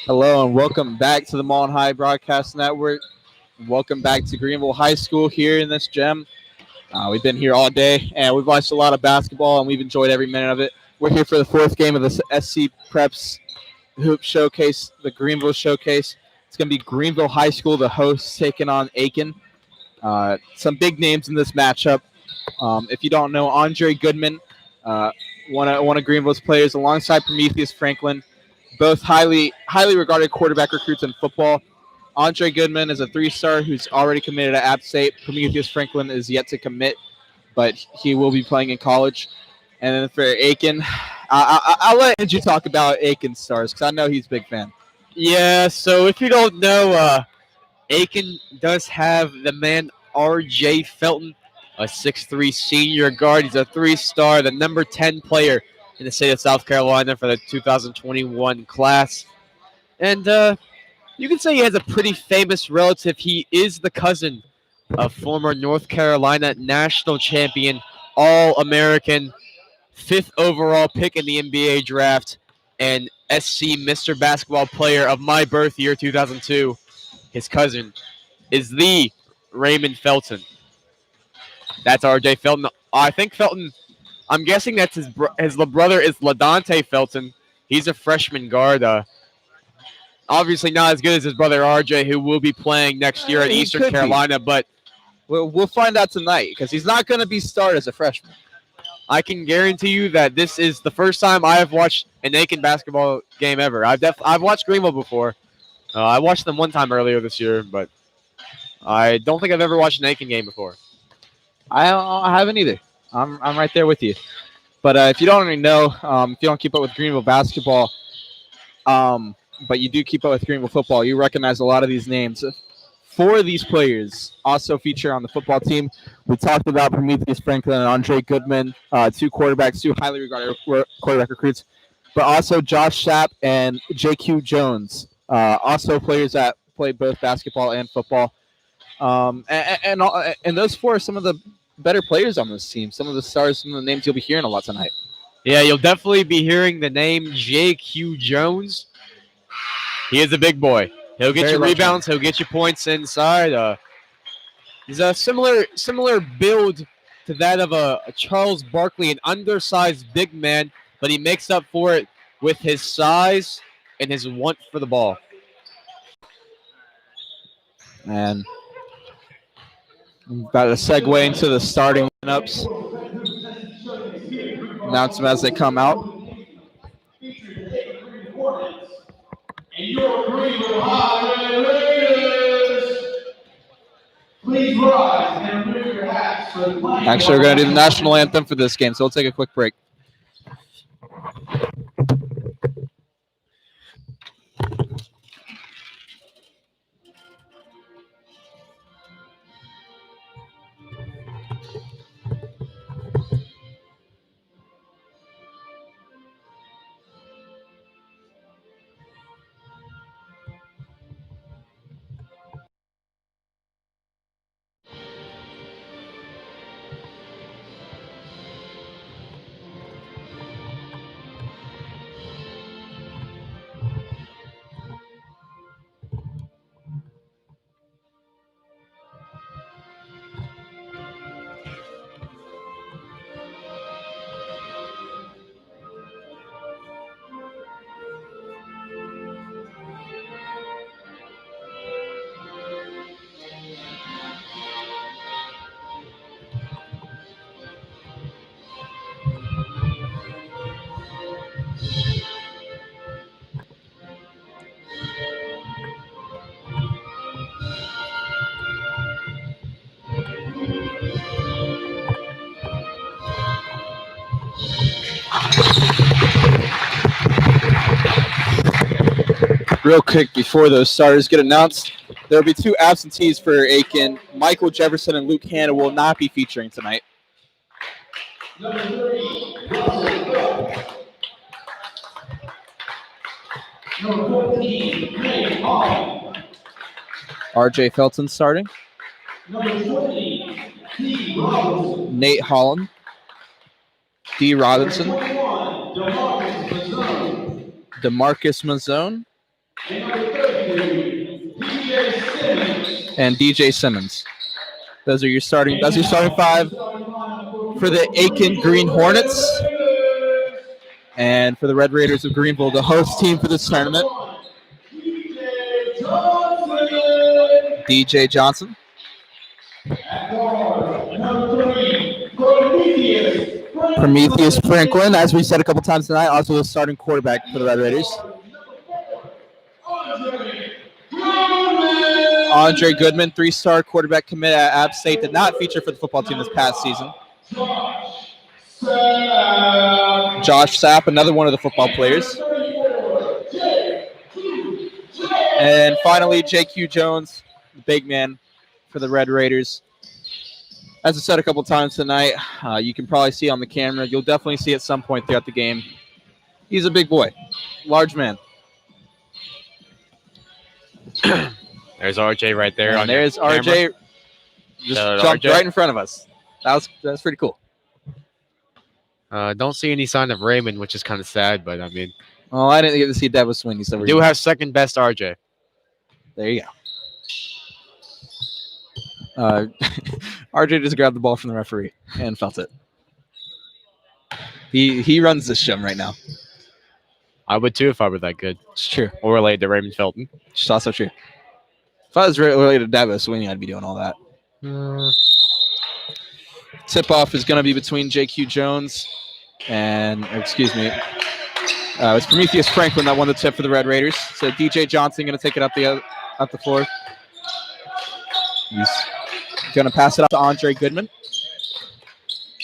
Hello and welcome back to the Mullen High Broadcast Network. Welcome back to Greenville High School here in this gym. We've been here all day and we've watched a lot of basketball and we've enjoyed every minute of it. We're here for the fourth game of the SC Preps Hoop Showcase, the Greenville Showcase. It's going to be Greenville High School, the hosts, taking on Aiken. Some big names in this matchup. If you don't know, Andre Goodman, one of Greenville's players, alongside Prometheus Franklin, both highly regarded quarterback recruits in football. Andre Goodman is a three-star who's already committed to App State. Prometheus Franklin is yet to commit, but he will be playing in college. And then for Aiken, I'll let you talk about Aiken's stars because I know he's a big fan. Yeah, so if you don't know, Aiken does have the man R.J. Felton, a 6'3 senior guard. He's a three-star, the number 10 player in the state of South Carolina for the 2021 class. And you can say he has a pretty famous relative. He is the cousin of former North Carolina national champion, All-American, 5th overall pick in the NBA draft, and SC Mr. Basketball player of my birth year, 2002. His cousin is the Raymond Felton. That's R.J. Felton. I think Felton, I'm guessing that's his brother is LaDante Felton. He's a freshman guard. Obviously not as good as his brother R.J., who will be playing next year at Eastern Carolina, but we'll find out tonight because he's not going to be started as a freshman. I can guarantee you that this is the first time I have watched an Aiken basketball game ever. I've watched Greenville before. I watched them one time earlier this year, but I don't think I've ever watched an Aiken game before. I haven't either. I'm right there with you. But if you don't already know, if you don't keep up with Greenville basketball, but you do keep up with Greenville football, you recognize a lot of these names. 4 of these players also feature on the football team. We talked about Prometheus Franklin and Andre Goodman, 2 quarterbacks, 2 highly regarded quarterback recruits, but also Josh Sapp and JQ Jones, also players that play both basketball and football. And those 4 are some of the better players on this team, some of the stars, some of the names you'll be hearing a lot tonight. Yeah, you'll definitely be hearing the name JQ Jones. He is a big boy. He'll get you rebounds. He'll get you points inside. He's a similar build to that of a Charles Barkley, an undersized big man, but he makes up for it with his size and his want for the ball. And I'm about to segue into the starting lineups. Announce them as they come out. And your Greenville High Raiders, please rise and remove your hats for the playing. Actually, we're going to do the national anthem for this game, so we'll take a quick break. Real quick before those starters get announced, there will be 2 absentees for Aiken. Michael Jefferson and Luke Hanna will not be featuring tonight. Number 30, Russell Cook. Number 14, Nate Holland. R.J. Felton starting. Number 20, T. Robinson. Nate Holland. D. Robinson. Number 21, DeMarcus Mazzone. DeMarcus Mazzone, And number 32, DJ Simmons. and DJ Simmons. Those are your starting 5 for the Aiken Green Hornets. And for the Red Raiders of Greenville, the host team for this tournament, DJ Johnson. At guard, number 3, Prometheus Franklin, as we said a couple times tonight, also the starting quarterback for the Red Raiders. Andre Goodman, 3-star quarterback commit at App State, did not feature for the football team this past season. Josh Sapp, another one of the football players. And finally, JQ Jones, the big man for the Red Raiders. As I said a couple times tonight, you can probably see on the camera. You'll definitely see at some point throughout the game. He's a big boy, large man. There's RJ right there. And there's RJ. Just jumped RJ. right in front of us. That was pretty cool. Don't see any sign of Raymond, which is kind of sad, but I mean. Oh, I didn't get to see Davis Sweeney. So we do have second best RJ. There you go. RJ just grabbed the ball from the referee and felt it. He runs this show right now. I would too if I were that good. It's true. Or related to Raymond Felton. It's also true. If I was related to Davis Sweeney, I'd be doing all that. Tip-off is going to be between JQ Jones and, it's Prometheus Franklin that won the tip for the Red Raiders. So DJ Johnson going to take it up the floor. He's going to pass it up to Andre Goodman.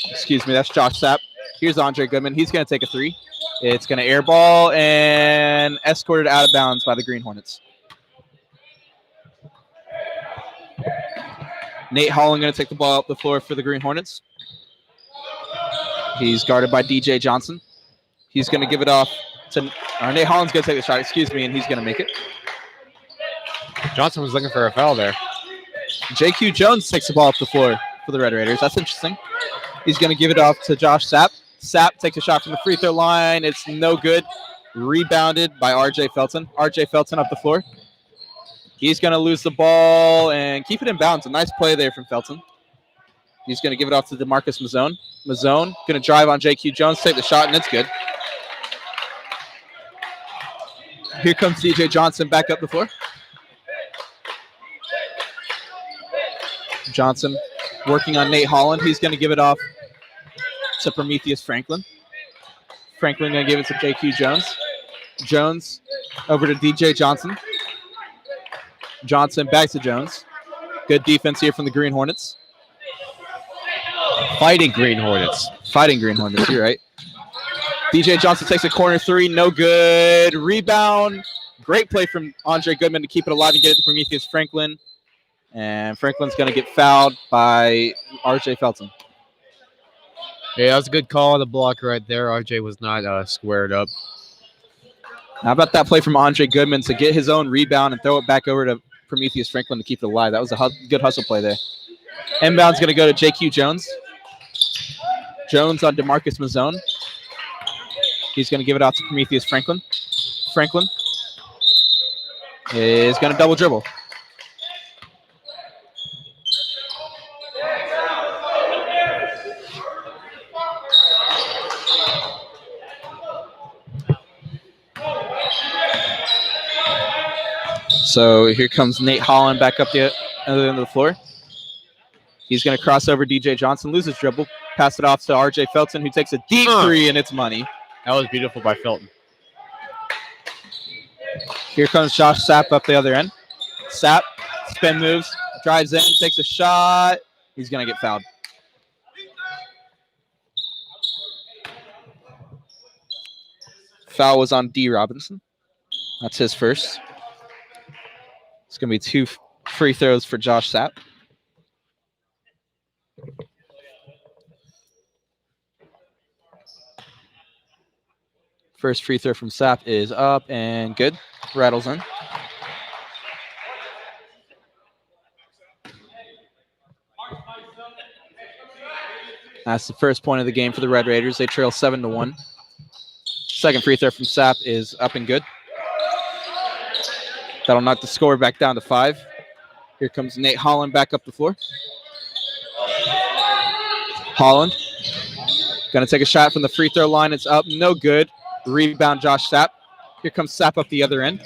That's Josh Sapp. Here's Andre Goodman. He's going to take a 3. It's going to airball and escorted out of bounds by the Green Hornets. Nate Holland going to take the ball up the floor for the Green Hornets. He's guarded by DJ Johnson. He's going to give it off to Nate Holland's going to take the shot, and he's going to make it. Johnson was looking for a foul there. JQ Jones takes the ball up the floor for the Red Raiders. That's interesting. He's going to give it off to Josh Sapp. Sapp takes a shot from the free throw line. It's no good. Rebounded by RJ Felton. RJ Felton up the floor. He's going to lose the ball and keep it in bounds. A nice play there from Felton. He's going to give it off to DeMarcus Mazzone. Mazzone going to drive on JQ Jones, take the shot, and it's good. Here comes DJ Johnson back up the floor. Johnson working on Nate Holland. He's going to give it off to Prometheus Franklin. Franklin going to give it to JQ Jones. Jones over to DJ Johnson. Johnson back to Jones. Good defense here from the Green Hornets. Fighting Green Hornets. You're right. DJ Johnson takes a corner 3. No good. Rebound. Great play from Andre Goodman to keep it alive and get it to Prometheus Franklin. And Franklin's going to get fouled by RJ Felton. Yeah, that was a good call on the block right there. RJ was not squared up. How about that play from Andre Goodman to get his own rebound and throw it back over to Prometheus Franklin to keep it alive? That was a good hustle play there. Inbound's going to go to JQ Jones. Jones on DeMarcus Mazzone. He's going to give it out to Prometheus Franklin. Franklin is going to double dribble. So here comes Nate Holland back up the other end of the floor. He's going to cross over DJ Johnson, lose his dribble, pass it off to RJ Felton, who takes a deep 3, and it's money. That was beautiful by Felton. Here comes Josh Sapp up the other end. Sapp, spin moves, drives in, takes a shot. He's going to get fouled. Foul was on D. Robinson. That's his first. It's going to be 2 free throws for Josh Sapp. First free throw from Sapp is up and good. Rattles in. That's the first point of the game for the Red Raiders. They trail 7-1. Second free throw from Sapp is up and good. That'll knock the score back down to 5. Here comes Nate Holland back up the floor. Holland going to take a shot from the free throw line. It's up. No good. Rebound, Josh Sapp. Here comes Sapp up the other end.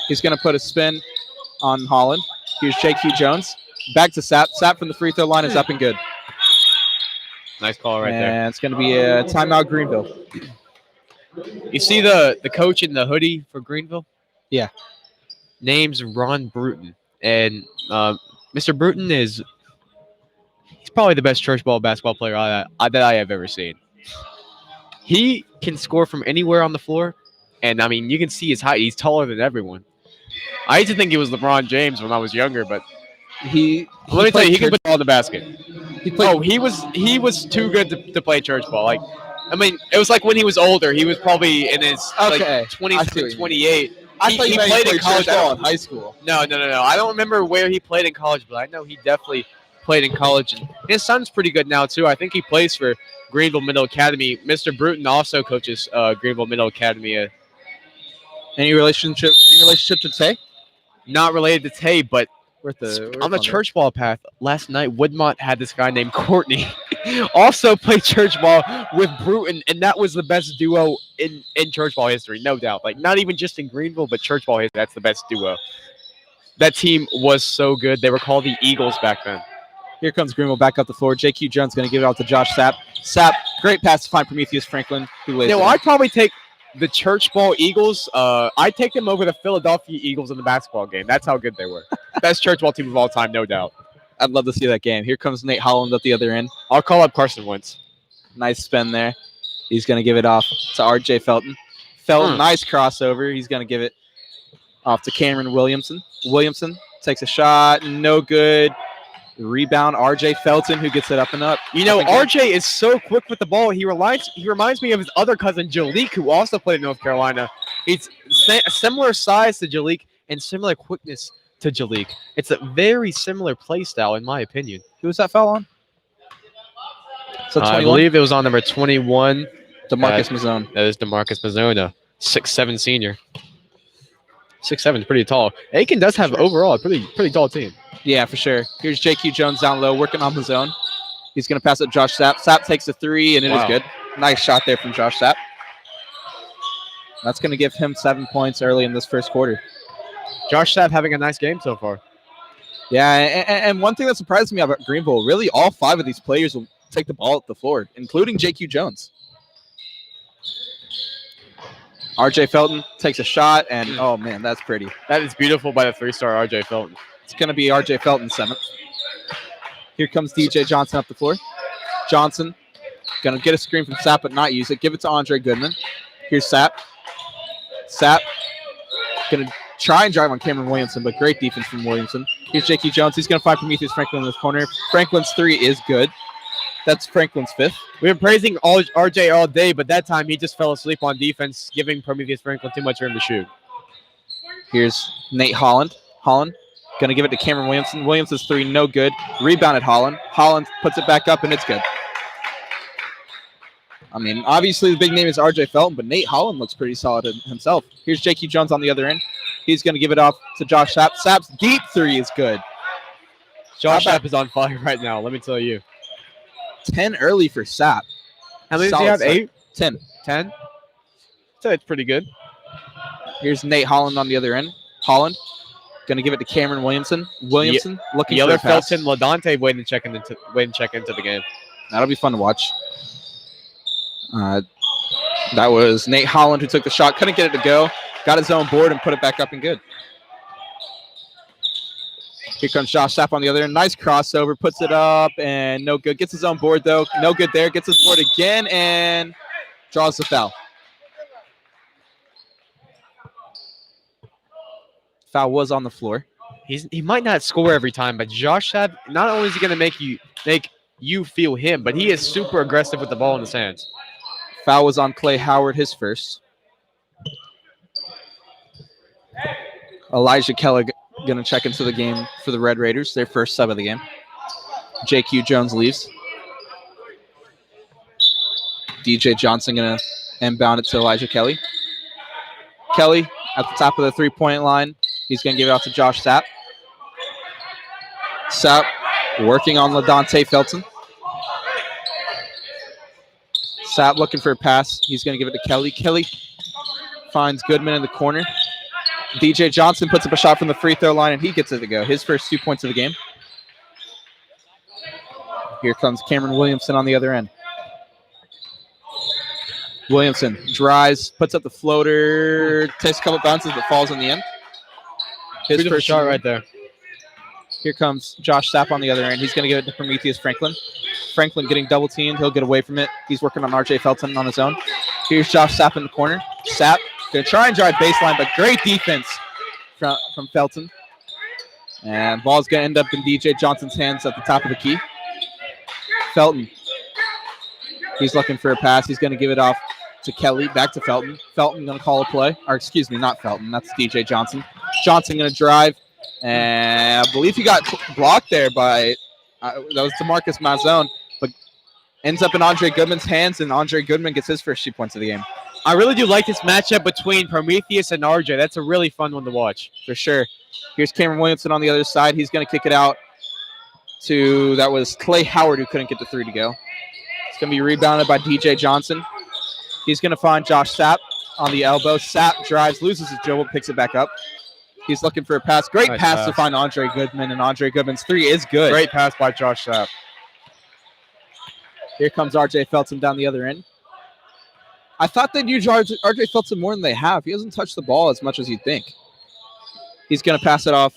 He's going to put a spin on Holland. Here's J.Q. Jones. Back to Sapp. Sapp from the free throw line is up and good. Nice call right there. And it's going to be a timeout, Greenville. You see the coach in the hoodie for Greenville? Yeah. Name's Ron Bruton. And Mr. Bruton he's probably the best church ball basketball player that I have ever seen. He can score from anywhere on the floor. And, I mean, you can see his height. He's taller than everyone. I used to think he was LeBron James when I was younger, but let me tell you, he can put the ball in the basket. He was too good to play church ball. Like, I mean, it was like when he was older. He was probably in his 27, 28. I thought he played in college ball in high school. No. I don't remember where he played in college, but I know he definitely played in college. And his son's pretty good now, too. I think he plays for Greenville Middle Academy. Mr. Bruton also coaches Greenville Middle Academy. Any relationship to Tay? Not related to Tay, but on the church ball path, last night, Woodmont had this guy named Courtney also played church ball with Bruton, and that was the best duo in church ball history, no doubt. Like, not even just in Greenville, but church ball history, that's the best duo. That team was so good. They were called the Eagles back then. Here comes Greenville back up the floor. J.Q. Jones going to give it out to Josh Sapp. Sapp, great pass to find Prometheus Franklin. I'd probably take the church ball Eagles. I'd take them over the Philadelphia Eagles in the basketball game. That's how good they were. Best church ball team of all time, no doubt. I'd love to see that game. Here comes Nate Holland at the other end. I'll call up Carson Wentz. Nice spin there. He's going to give it off to R.J. Felton. Nice crossover. He's going to give it off to Cameron Williamson. Williamson takes a shot. No good. Rebound, R.J. Felton, who gets it up and up. R.J. is so quick with the ball. He reminds me of his other cousin, Jalik, who also played in North Carolina. He's a similar size to Jalik and similar quickness to Jalik. It's a very similar play style, in my opinion. Who was that foul on? I believe it was on number 21. DeMarcus Mazzone. That is DeMarcus Mazzone, 6'7" senior. 6'7" is pretty tall. Aiken does have overall a pretty tall team. Yeah, for sure. Here's J.Q. Jones down low, working on his own. He's going to pass it to Josh Sapp. Sapp takes a 3, and it is good. Nice shot there from Josh Sapp. That's going to give him 7 points early in this first quarter. Josh Sapp having a nice game so far. Yeah, and one thing that surprised me about Greenville, really all 5 of these players will take the ball at the floor, including J.Q. Jones. R.J. Felton takes a shot, and oh, man, that's pretty. That is beautiful by the 3-star R.J. Felton. It's going to be R.J. Felton 7th. Here comes DJ Johnson up the floor. Johnson going to get a screen from Sapp, but not use it. Give it to Andre Goodman. Here's Sapp. Sapp going to try and drive on Cameron Williamson, but great defense from Williamson. Here's J.Q. Jones. He's going to find Prometheus Franklin in the corner. Franklin's 3 is good. That's Franklin's 5th. We've been praising RJ all day, but that time he just fell asleep on defense, giving Prometheus Franklin too much room to shoot. Here's Nate Holland. Holland going to give it to Cameron Williamson. Williamson's 3, no good. Rebounded Holland. Holland puts it back up, and it's good. I mean, obviously the big name is R.J. Felton, but Nate Holland looks pretty solid himself. Here's J.Q. Jones on the other end. He's going to give it off to Josh Sapp. Sapp's deep 3 is good. Josh Sapp is on fire right now, let me tell you. 10 early for Sapp. How many does he have? 8? 10. 10? So it's pretty good. Here's Nate Holland on the other end. Holland going to give it to Cameron Williamson. Williamson looking the for other a pass. Felton Ladante waiting to check into the game. That'll be fun to watch. That was Nate Holland who took the shot. Couldn't get it to go. Got his own board and put it back up and good. Here comes Josh Sapp on the other end. Nice crossover. Puts it up and no good. Gets his own board, though. No good there. Gets his board again and draws the foul. Foul was on the floor. He might not score every time, but Josh Sapp, not only is he going to make you feel him, but he is super aggressive with the ball in his hands. Foul was on Clay Howard, his first. Elijah Keller going to check into the game for the Red Raiders, their first sub of the game. J.Q. Jones leaves. DJ Johnson going to Inbound it to Elijah Kelly. Kelly at the top of the three-point line. He's going to give it out to Josh Sapp. Sapp working on LaDontae Felton. Sapp looking for a pass. He's going to give it to Kelly. Kelly finds Goodman in the corner. DJ Johnson puts up a shot from the free throw line, and he gets it to go. His first 2 points of the game. Here comes Cameron Williamson on the other end. Williamson drives, puts up the floater, takes a couple bounces, but falls in the end. His first shot right there. Here comes Josh Sapp on the other end. He's going to give it to Prometheus Franklin. Franklin getting double teamed. He'll get away from it. He's working on RJ Felton on his own. Here's Josh Sapp in the corner. Sapp going to try and drive baseline, but great defense from Felton. And ball's going to end up in DJ Johnson's hands at the top of the key. Felton. He's looking for a pass. He's going to give it off to Kelly. Back to Felton. Felton going to call a play. Or excuse me, not Felton. That's DJ Johnson. Johnson going to drive. And I believe he got blocked there by that was DeMarcus Mazzone, but ends up in Andre Goodman's hands, and Andre Goodman gets his first 2 points of the game. I really do like this matchup between Prometheus and RJ. That's a really fun one to watch. For sure. Here's Cameron Williamson on the other side. He's going to kick it out to, that was Clay Howard who couldn't get the three to go. It's going to be rebounded by DJ Johnson. He's going to find Josh Sapp on the elbow. Sapp drives, loses his dribble, picks it back up. He's looking for a pass. Great nice pass to find Andre Goodman, and Andre Goodman's three is good. Great pass by Josh Sapp. Here comes RJ Felton down the other end. I thought they'd use RJ Felton more than they have. He hasn't touched the ball as much as you'd think. He's going to pass it off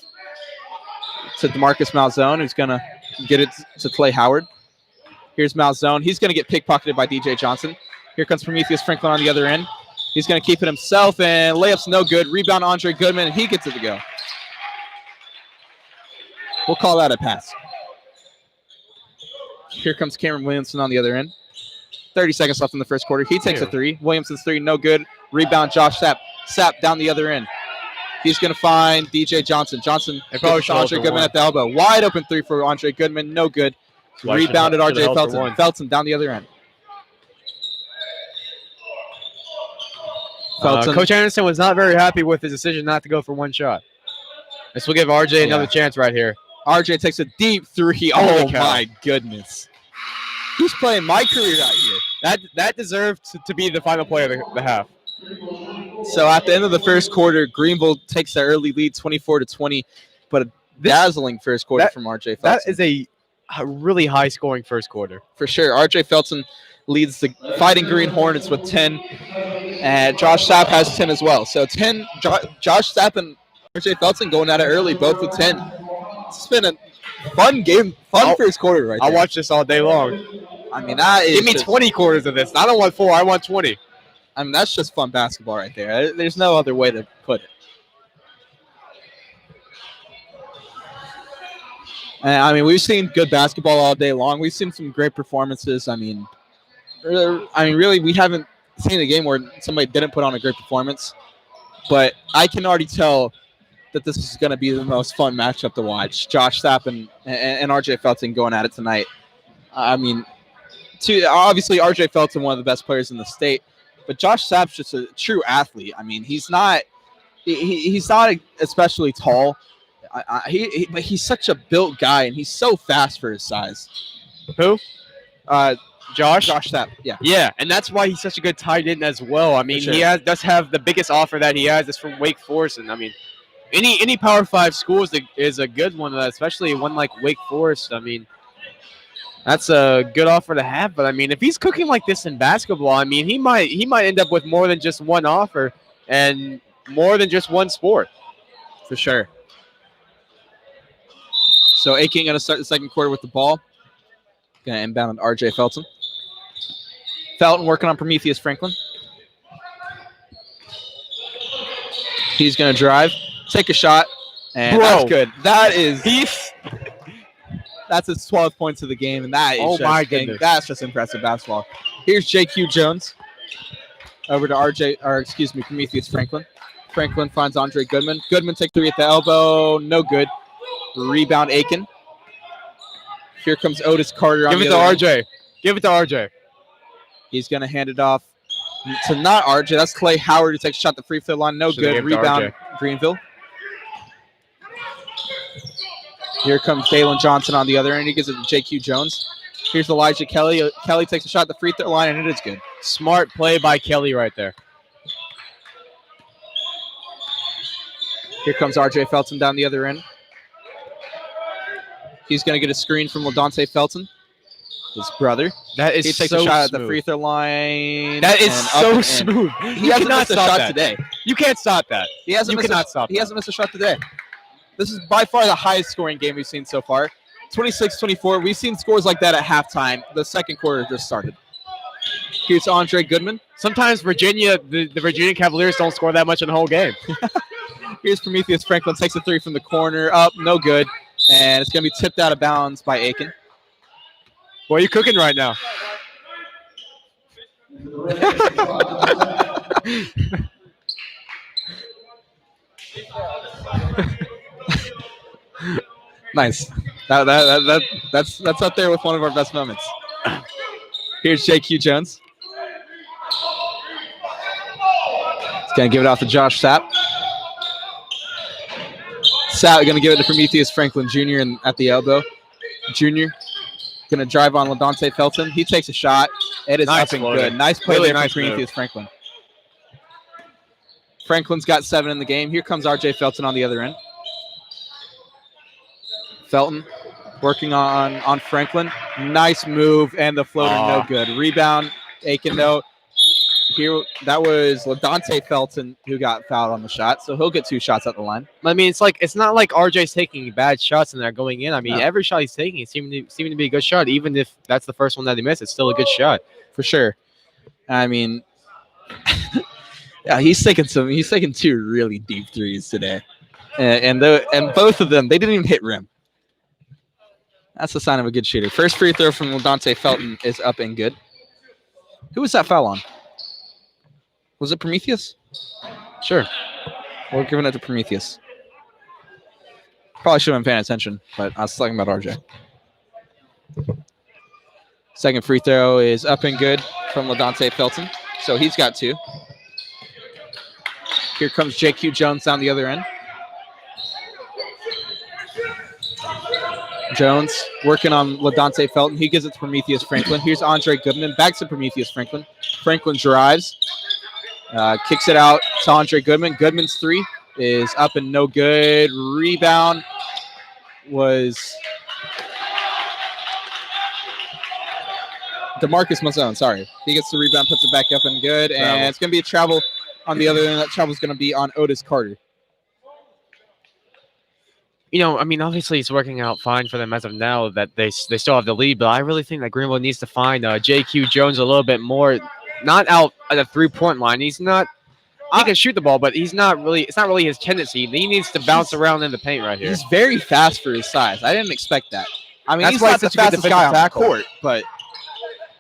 to DeMarcus Malzone, who's going to get it to Clay Howard. Here's Malzone. He's going to get pickpocketed by DJ Johnson. Here comes Prometheus Franklin on the other end. He's going to keep it himself, and layup's no good. Rebound Andre Goodman, and he gets it to go. We'll call that a pass. Here comes Cameron Williamson on the other end. 30 seconds left in the first quarter. He takes a three. Williamson's three, no good. Rebound Josh Sapp. Sapp down the other end. He's going to find DJ Johnson. Johnson goes to Andre Goodman at the elbow. Wide open three for Andre Goodman, no good. Rebounded RJ Felton. Felton down the other end. Coach Anderson was not very happy with his decision not to go for one shot. This will give RJ another chance right here. RJ takes a deep three. Oh, my goodness. He's playing my career out here. That deserved to be the final play of the half. So at the end of the first quarter, Greenville takes the early lead 24-20, but a dazzling first quarter from RJ Felton. That is a really high-scoring first quarter. For sure. RJ Felton leads the Fighting Green Hornets with 10, and Josh Sapp has 10 as well. So 10, Josh Sapp and RJ Felton going at it early, both with 10. It's been a fun game, first quarter right there. I'll watch this all day long. I mean, that is give me 20 quarters of this. I don't want 4, I want 20. I mean, that's just fun basketball right there. There's no other way to put it. And, I mean, we've seen good basketball all day long. We've seen some great performances. I mean, really, we haven't seen a game where somebody didn't put on a great performance. But I can already tell that this is going to be the most fun matchup to watch. Josh Sapp and RJ Felton going at it tonight. I mean, obviously RJ Felton, one of the best players in the state, but Josh Sapp's just a true athlete. I mean, he's not especially tall. But he's such a built guy, and he's so fast for his size. Who? Josh Sapp. Yeah, and that's why he's such a good tight end as well. I mean, he does have the biggest offer that he has is from Wake Forest, and I mean, any Power 5 school is a good one, especially one like Wake Forest. I mean, that's a good offer to have. But I mean, if he's cooking like this in basketball, I mean, he might end up with more than just one offer and more than just one sport. For sure. So Aiken going to start the second quarter with the ball. Going to inbound on RJ Felton. Felton working on Prometheus Franklin. He's going to drive, take a shot, and that's good. That's his 12 points of the game, and that is that's just impressive basketball. Here's JQ Jones over to Prometheus Franklin. Franklin finds Andre Goodman. Goodman takes three at the elbow, no good. Rebound Aiken. Here comes Otis Carter. Give it to RJ. Give it to RJ. He's going to hand it off to not RJ. That's Clay Howard who takes a shot at the free throw line. No Should've good. gave it to Rebound, Greenville. Here comes Dalen Johnson on the other end. He gives it to JQ Jones. Here's Elijah Kelly. Kelly takes a shot at the free throw line, and it is good. Smart play by Kelly right there. Here comes RJ Felton down the other end. He's going to get a screen from LaDonte Felton, his brother. That is He takes so a shot smooth. at the free throw line. That is and so up and smooth. He hasn't missed a shot that today. You can't stop that. He hasn't You missed cannot stop He that. hasn't missed a shot today. This is by far the highest scoring game we've seen so far. 26-24. We've seen scores like that at halftime. The second quarter just started. Here's Andre Goodman. Sometimes Virginia, the Virginia Cavaliers don't score that much in the whole game. Here's Prometheus Franklin. Takes a three from the corner. Up, no good. And it's going to be tipped out of bounds by Aiken. Boy, you cooking right now. Nice. That's up there with one of our best moments. Here's JQ Jones. He's going to give it off to Josh Sapp. Sapp going to give it to Prometheus Franklin Jr. At the elbow. Jr. going to drive on LaDonte Felton. He takes a shot. It is Nice up and floater. good. Nice play Really there nice from Prometheus Franklin. Franklin's got 7 in the game. Here comes RJ Felton on the other end. Felton working on Franklin. Nice move, and the floater no good. Rebound, Aiken though. Here, that was LaDonte Felton who got fouled on the shot, so he'll get 2 shots at the line. I mean, it's not like RJ's taking bad shots and they're going in. I mean, No. every shot he's taking is seeming to be a good shot. Even if that's the first one that he missed, it's still a good shot. For sure. I mean, yeah, he's taking 2 really deep threes today, and both of them, they didn't even hit rim. That's a sign of a good shooter. First free throw from LaDonte Felton is up and good. Who was that foul on? Was it Prometheus? Sure. We're giving it to Prometheus. Probably should have been paying attention, but I was talking about RJ. Second free throw is up and good from LaDonte Felton. So he's got 2. Here comes JQ Jones down the other end. Jones working on LaDonte Felton. He gives it to Prometheus Franklin. Here's Andre Goodman. Back to Prometheus Franklin. Franklin drives. Kicks it out to Andre Goodman. Goodman's 3 is up and no good. Rebound was DeMarcus Mazzone. Sorry. He gets the rebound, puts it back up and good. And it's going to be a travel on the other end. That travel is going to be on Otis Carter. You know, I mean, obviously it's working out fine for them as of now that they still have the lead, but I really think that Greenville needs to find JQ Jones a little bit more, not out at the 3-point line. He can shoot the ball, but it's not really his tendency. He needs to bounce around in the paint right here. He's very fast for his size. I didn't expect that. I mean, That's he's why not he's the such a good fastest guy on the defensive tackle. court, but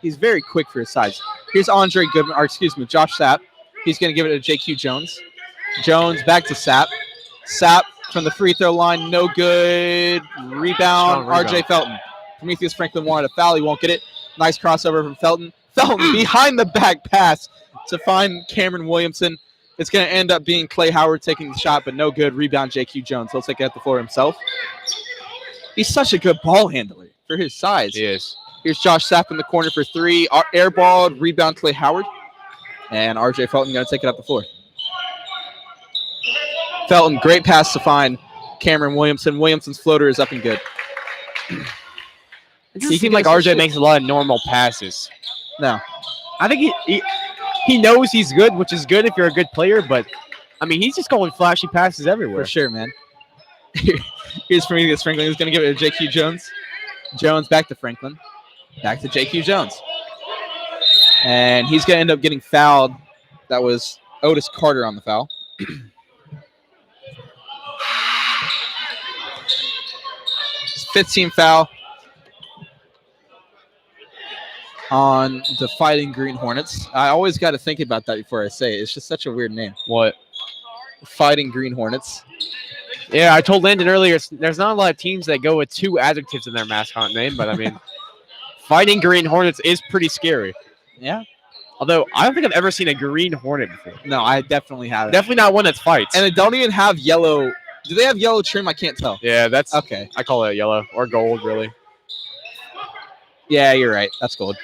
he's very quick for his size. Here's Andre Goodman, Josh Sapp. He's going to give it to JQ Jones. Jones back to Sapp. Sapp from the free throw line, no good. Rebound, RJ Felton. Prometheus Franklin wanted a foul. He won't get it. Nice crossover from Felton. Felton behind the back pass to find Cameron Williamson. It's going to end up being Clay Howard taking the shot, but no good. Rebound, JQ Jones. He'll take it at the floor himself. He's such a good ball handler for his size. He is. Here's Josh Sapp in the corner for 3. Airballed, rebound, Clay Howard. And RJ Felton going to take it up the floor. Felton, great pass to find Cameron Williamson. Williamson's floater is up and good. He seems like RJ makes a lot of normal passes. No. I think he knows he's good, which is good if you're a good player, but, I mean, he's just going flashy passes everywhere. For sure, man. Here's Prometheus Franklin. He's going to give it to JQ Jones. Jones back to Franklin. Back to JQ Jones. And he's going to end up getting fouled. That was Otis Carter on the foul. 15 foul on the Fighting Green Hornets. I always got to think about that before I say it. It's just such a weird name. What? Fighting Green Hornets. Yeah, I told Landon earlier, there's not a lot of teams that go with 2 adjectives in their mascot name, but I mean, Fighting Green Hornets is pretty scary. Yeah. Although I don't think I've ever seen a Green Hornet before. No, I definitely haven't. Definitely not one that fights. And they don't even have yellow. Do they have yellow trim? I can't tell. Yeah, that's Okay. I call it yellow or gold, really. Yeah, you're right. That's gold.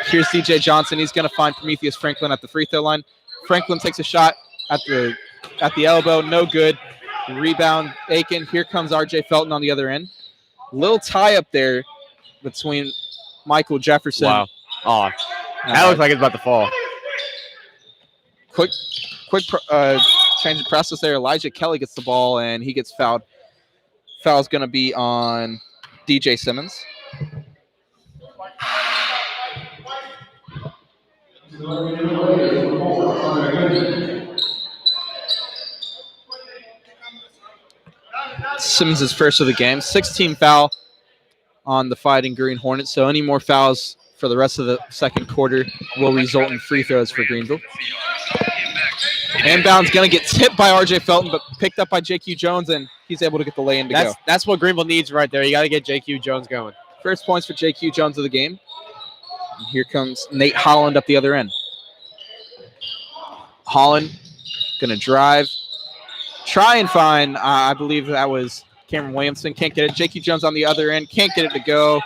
Here's DJ Johnson. He's going to find Prometheus Franklin at the free throw line. Franklin takes a shot at the elbow. No good. Rebound, Aiken. Here comes RJ Felton on the other end. Little tie up there between Michael Jefferson. Wow. Oh, that looks like it's about to fall. Quick change of process there. Elijah Kelly gets the ball, and he gets fouled. Foul's going to be on DJ Simmons. Simmons is first of the game. 16 foul on the Fighting Green Hornets. So any more fouls for the rest of the second quarter will result in free throws for Greenville. Inbound's going to get tipped by RJ Felton, but picked up by JQ Jones, and he's able to get the lay-in to go. That's what Greenville needs right there. You got to get JQ Jones going. First points for JQ Jones of the game. And here comes Nate Holland up the other end. Holland going to drive. Try and find, I believe that was Cameron Williamson. Can't get it. JQ Jones on the other end. Can't get it to go.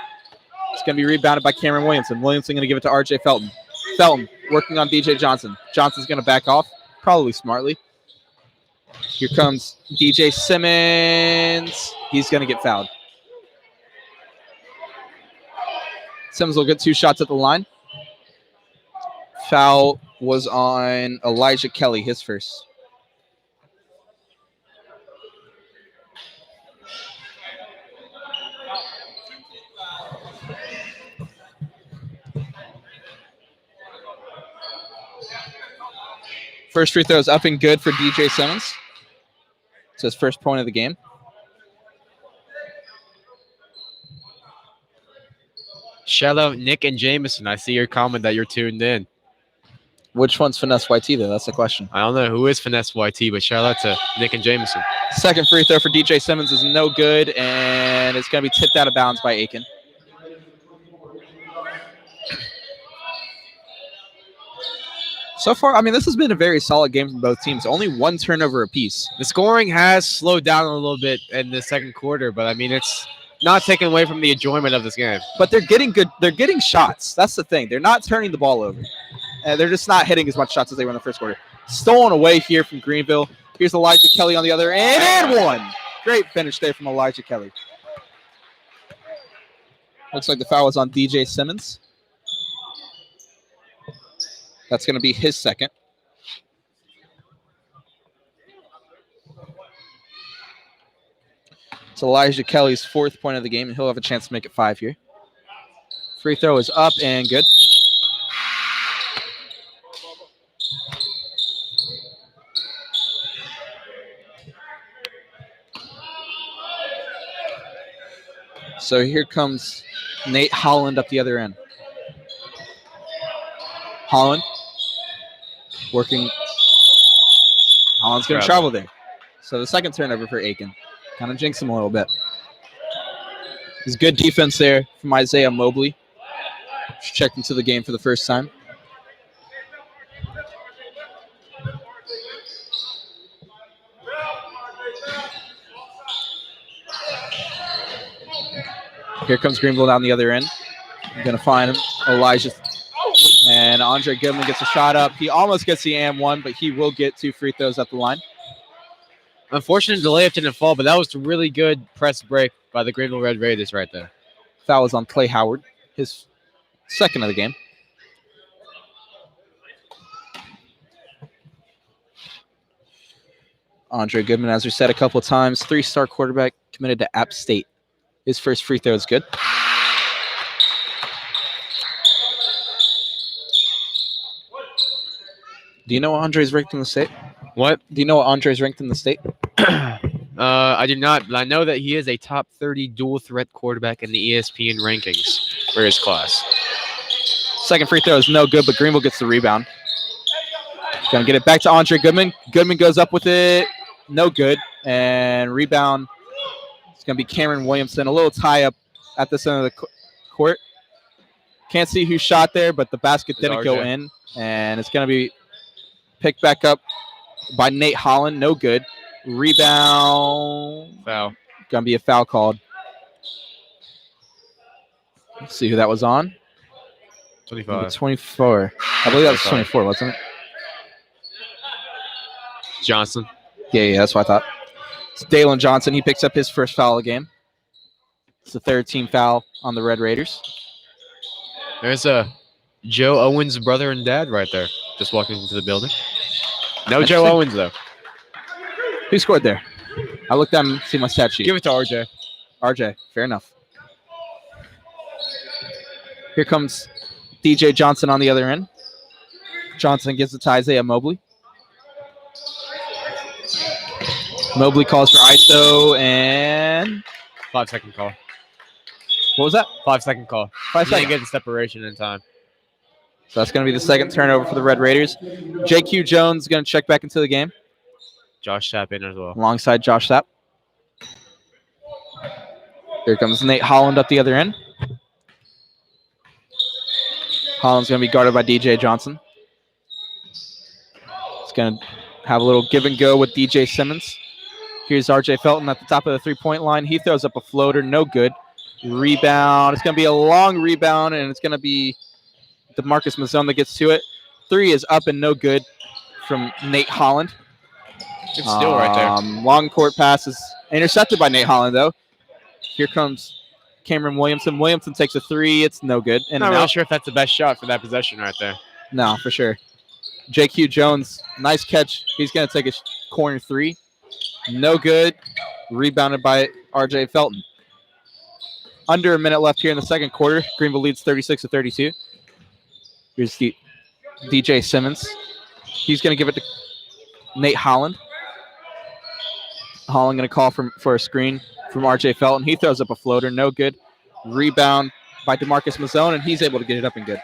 It's going to be rebounded by Cameron Williamson. Williamson going to give it to RJ Felton. Felton working on DJ Johnson. Johnson's going to back off, probably smartly. Here comes DJ Simmons. He's going to get fouled. Simmons will get 2 shots at the line. Foul was on Elijah Kelly, his first. First free throw is up and good for DJ Simmons. It's his first point of the game. Shout out Nick and Jameson. I see your comment that you're tuned in. Which one's Finesse YT, though? That's the question. I don't know who is Finesse YT, but shout out to Nick and Jameson. Second free throw for DJ Simmons is no good, and it's going to be tipped out of bounds by Aiken. So far, I mean, this has been a very solid game from both teams. Only 1 turnover apiece. The scoring has slowed down a little bit in the second quarter, but I mean, it's not taken away from the enjoyment of this game. But they're getting good. They're getting shots. That's the thing. They're not turning the ball over. They're just not hitting as much shots as they were in the first quarter. Stolen away here from Greenville. Here's Elijah Kelly on the other end, and one. Great finish there from Elijah Kelly. Looks like the foul was on DJ Simmons. That's going to be his second. It's Elijah Kelly's 4th point of the game, and he'll have a chance to make it 5 here. Free throw is up and good. So here comes Nate Holland up the other end. Holland working. Holland's going to travel there. So the second turnover for Aiken. Kind of jinx him a little bit. There's good defense there from Isaiah Mobley. Just checked into the game for the first time. Here comes Greenville down the other end. I'm going to find him. Elijah. And Andre Goodman gets a shot up. He almost gets the and 1, but he will get 2 free throws at the line. Unfortunate the layup didn't fall, but that was a really good press break by the Greenville Red Raiders right there. Foul was on Clay Howard, his second of the game. Andre Goodman, as we said a couple of times, 3-star quarterback committed to App State. His first free throw is good. Do you know what Andre's ranked in the state? What? Do you know what Andre's ranked in the state? I do not, but I know that he is a top 30 dual threat quarterback in the ESPN rankings for his class. Second free throw is no good, but Greenville gets the rebound. Gonna get it back to Andre Goodman. Goodman goes up with it. No good. And rebound. It's gonna be Cameron Williamson. A little tie up at this end of the court. Can't see who shot there, but the basket didn't go in. And it's going to be picked back up by Nate Holland. No good. Rebound. Foul. Going to be a foul called. Let's see who that was on. 25. 24. I believe that was 24, wasn't it? Johnson. Yeah, that's what I thought. It's Dalen Johnson. He picks up his first foul of the game. It's the third team foul on the Red Raiders. There's Joe Owens' brother and dad right there, just walking into the building. No Joe Owens, though. Who scored there? I looked down and see my stat sheet. Give it to RJ. RJ, fair enough. Here comes DJ Johnson on the other end. Johnson gives it to Isaiah Mobley. Mobley calls for ISO and 5-second call. what was that? 5-second call. 5 He didn't seconds. get the separation in time. So that's going to be the second turnover for the Red Raiders. JQ Jones is going to check back into the game Josh Sapp in as well. alongside Josh Sapp. Here comes Nate Holland up the other end. Holland's going to be guarded by DJ Johnson. It's going to have a little give and go with DJ Simmons. Here's RJ Felton at the top of the three-point line. He throws up a floater. No good. Rebound. It's going to be a long rebound, and it's going to be DeMarcus Mazzone that gets to it. Three is up and no good from Nate Holland. Good steal right there. Long court pass is intercepted by Nate Holland, though. Here comes Cameron Williamson. Williamson takes a three. It's no good. I'm not really sure if that's the best shot for that possession right there. No, for sure. JQ Jones, nice catch. He's going to take a corner three. No good. Rebounded by RJ Felton. Under a minute left here in the second quarter. Greenville leads 36-32. Here's DJ Simmons. He's going to give it to Nate Holland. Holland going to call for a screen from RJ Felton. He throws up a floater. No good. Rebound by DeMarcus Mazzone, and he's able to get it up and good.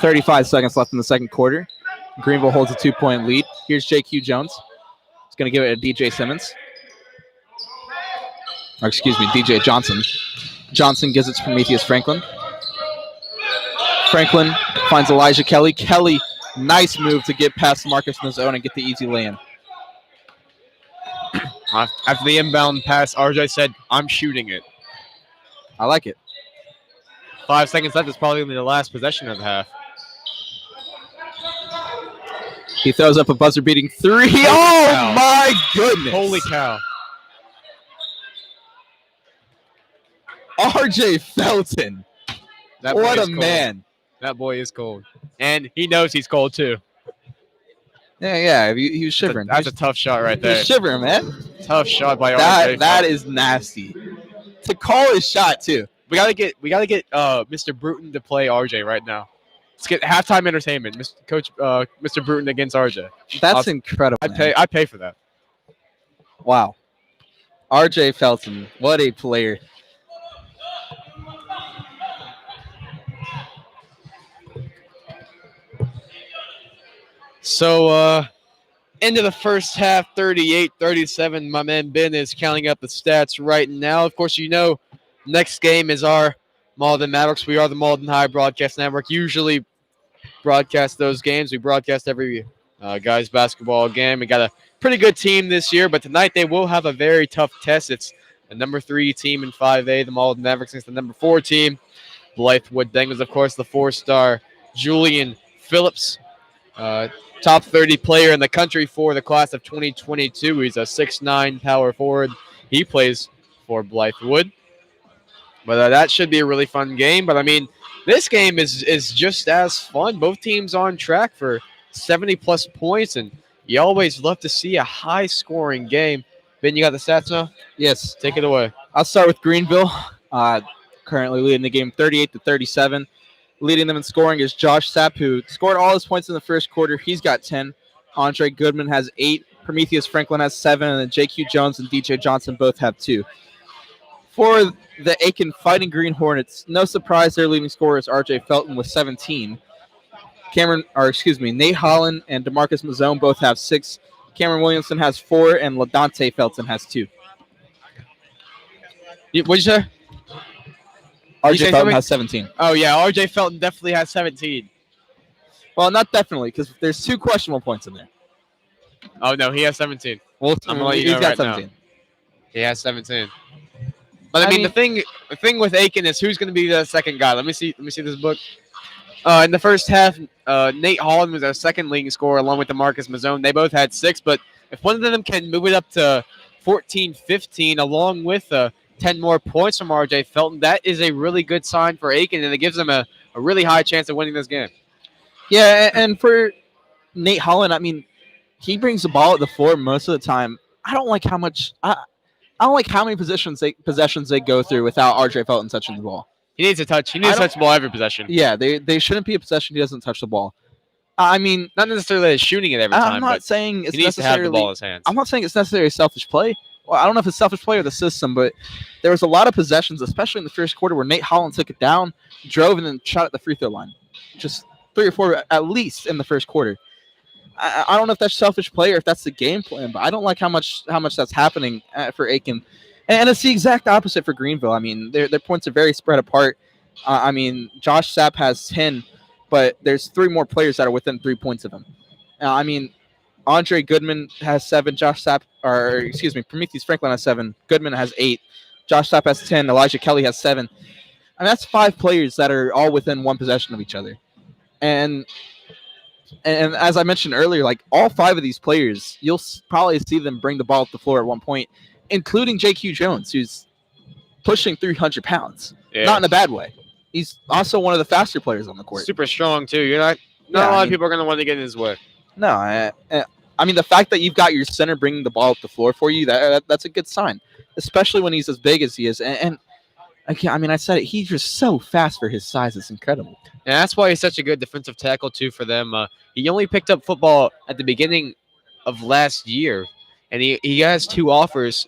35 seconds left in the second quarter. Greenville holds a 2-point lead. Here's JQ Jones. He's going to give it to DJ Simmons. Or excuse me, DJ Johnson. Johnson gives it to Prometheus Franklin. Franklin finds Elijah Kelly. Kelly, nice move to get past Marcus Mazzone and get the easy lay-in. After the inbound pass, RJ said, "I'm shooting it." I like it. 5 seconds left. It's probably going to be the last possession of the half. He throws up a buzzer-beating three. Holy Oh, cow. my goodness. Holy cow. RJ Felton. That boy What is a cold. man. That boy is cold. And he knows he's cold, too. Yeah, he was shivering. That's a tough shot right He there. was shivering, man. Tough shot by RJ. That is nasty. To call his shot, too. We gotta get Mr. Bruton to play RJ right now. Let's get halftime entertainment. Mr. Bruton against RJ. That's incredible. I pay for that. Wow. RJ Felton, what a player. So, into the first half, 38-37. My man Ben is counting up the stats right now. Of course, you know, next game is our Malden Mavericks. We are the Malden High Broadcast Network. Usually broadcast those games. We broadcast every guys basketball game. We got a pretty good team this year, but tonight they will have a very tough test. It's the number 3 team in 5A, the Malden Mavericks, against the number 4 team, Blythewood Bengals. Of course, the 4-star Julian Phillips. Top 30 player in the country for the class of 2022. He's a 6'9" power forward. He plays for Blythewood. But that should be a really fun game. But, I mean, this game is just as fun. Both teams on track for 70-plus points, and you always love to see a high-scoring game. Ben, you got the stats now? Yes. Take it away. I'll start with Greenville. Currently leading the game 38-37. Leading them in scoring is Josh Sapp, who scored all his points in the first quarter. He's got 10. Andre Goodman has 8. Prometheus Franklin has 7. And then JQ Jones and DJ Johnson both have 2. For the Aiken Fighting Green Hornets, no surprise their leading scorer is RJ Felton with 17. Nate Holland and DeMarcus Mazzone both have 6. Cameron Williamson has 4, and LaDante Felton has 2. What'd you say? RJ say Felton something? has 17. Oh, yeah, RJ Felton definitely has 17. Well, not definitely, because there's 2 questionable points in there. Oh, no, he has 17. Well, I'm gonna let you he's know got right 17. now. He has 17. But I I mean, mean- the thing with Aiken is who's going to be the second guy. Let me see this book. In the first half, Nate Holland was our second leading scorer, along with DeMarcus Mazzone. They both had 6, but if one of them can move it up to 14, 15, along with 10 more points from RJ Felton, that is a really good sign for Aiken, and it gives them a really high chance of winning this game. Yeah, and for Nate Holland, I mean, he brings the ball at the floor most of the time. I don't like how much I don't like how many possessions they go through without RJ Felton touching the ball. He needs to touch. He needs to touch the ball every possession. Yeah, they shouldn't be a possession he doesn't touch the ball. I mean, Not necessarily shooting it every time, I'm not but saying it's he needs to have the necessarily. ball in his hands. I'm not saying it's necessarily selfish play. Well, I don't know if it's selfish play or the system, but there was a lot of possessions, especially in the first quarter, where Nate Holland took it down, drove, and then shot at the free throw line. Just 3 or 4 at least in the first quarter. I don't know if that's selfish play or if that's the game plan, but I don't like how much that's happening for Aiken, and it's the exact opposite for Greenville. I mean, their points are very spread apart. I mean, Josh Sapp has 10, but there's 3 more players that are within 3 points of him. I mean, Andre Goodman has 7. Prometheus Franklin has 7. Goodman has 8. Josh Sapp has 10. Elijah Kelly has 7. I mean, that's 5 players that are all within 1 possession of each other, and as I mentioned earlier, like all 5 of these players, you'll probably see them bring the ball up the floor at one point, including J.Q. Jones, who's pushing 300 pounds. Yeah. Not in a bad way. He's also one of the faster players on the court. Super strong too. You're not Yeah, a lot I of mean- people are going to want to get in his way. No, I mean the fact that you've got your center bringing the ball up the floor for you, that's a good sign, especially when he's as big as he is. And I said it, he's just so fast for his size. It's incredible. And that's why he's such a good defensive tackle too for them. He only picked up football at the beginning of last year, and he has 2 offers,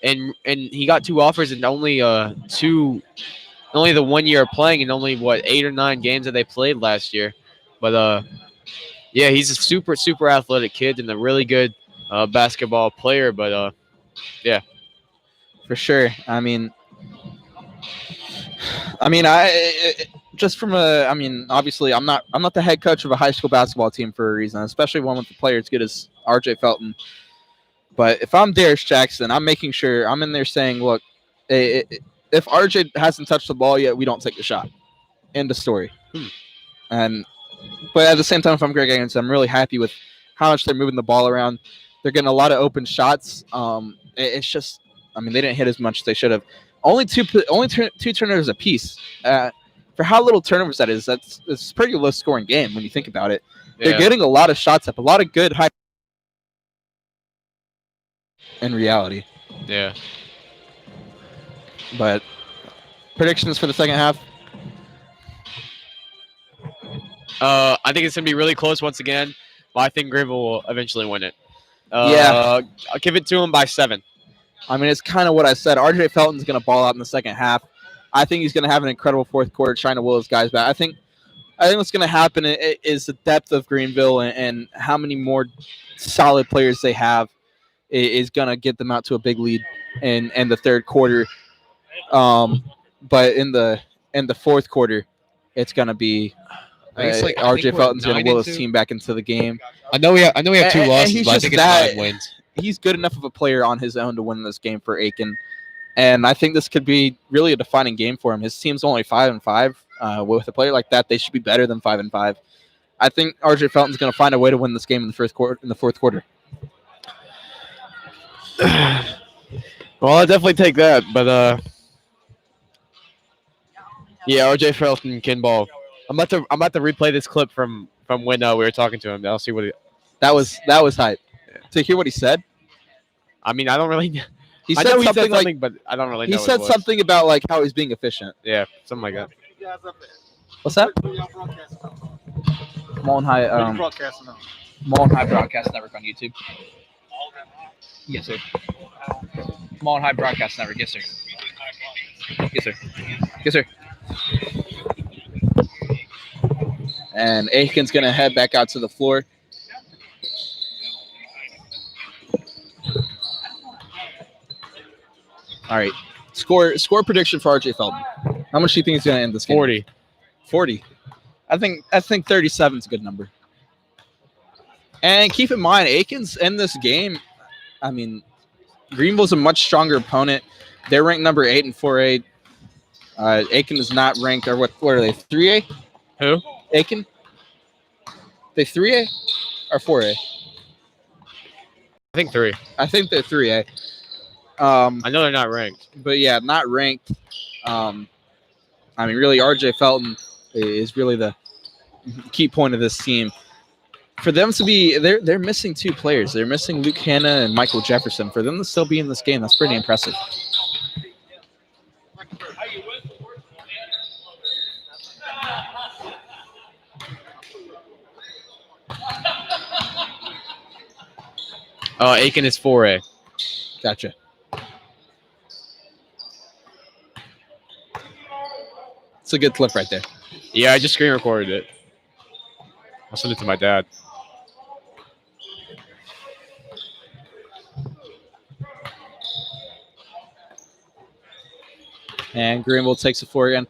and he got 2 offers in only the 1 year of playing, and only 8 or 9 games that they played last year. But yeah, he's a super athletic kid and a really good basketball player. But yeah, For sure. Obviously, I'm not the head coach of a high school basketball team for a reason, especially one with a player as good as RJ Felton. But if I'm Darius Jackson, I'm making sure I'm in there saying, look, if RJ hasn't touched the ball yet, we don't take the shot. End of story. But at the same time, if I'm Greg Aiken, I'm really happy with how much they're moving the ball around. They're getting a lot of open shots. It's just, they didn't hit as much as they should have. Only two turnovers apiece. For how little turnovers that is, it's a pretty low scoring game when you think about it. yeah. They're getting a lot of shots up, a lot of good high. In reality, Yeah. but predictions for the second half. I think it's gonna be really close once again, but I think Greenville will eventually win it. Yeah. I'll give it to him by 7. It's kind of what I said. RJ Felton's going to ball out in the second half. I think he's going to have an incredible fourth quarter trying to will his guys back. I think what's going to happen is the depth of Greenville and how many more solid players they have is going to get them out to a big lead in the third quarter. But in the fourth quarter, it's going to be RJ Felton's going to will his team back into the game. I know we have 2 And losses, he's but I just think it's that- 9 wins. He's good enough of a player on his own to win this game for Aiken, and I think this could be really a defining game for him. His team's only 5-5. With a player like that, they should be better than 5-5. I think RJ Felton's going to find a way to win this game in the fourth quarter. Well, I'll definitely take that, but yeah, RJ Felton can ball. I'm about to replay this clip from when we were talking to him. I'll see what That was hype. To hear what he said. I don't really. He I said know he something said something, but I don't really know. he what said it was. something about like how he's being efficient. Yeah, something like that. What's that? Mullen High Broadcast Network on YouTube. Yes, sir. Mullen High Broadcast Network. Yes, sir. Yes, sir. Yes, sir. And Aiken's gonna head back out to the floor. All right. Score prediction for RJ Felton. How much do you think he's going to end this game? 40. 40. I think 37 is a good number. And keep in mind, Aiken's in this game. I mean, Greenville's a much stronger opponent. They're ranked number 8 in 4A. Aiken is not ranked, or what are they? 3A? Who? Aiken? They 3A or 4A? I think 3. I think they're 3A. I know they're not ranked. But yeah, not ranked. I mean, really, RJ Felton is really the key point of this team. For them to be, they're missing 2 players. They're missing Luke Hanna and Michael Jefferson. For them to still be in this game, that's pretty impressive. Aiken is 4A. Gotcha. It's a good clip right there. Yeah, I just screen recorded it. I'll send it to my dad. And Greenville takes it forward again.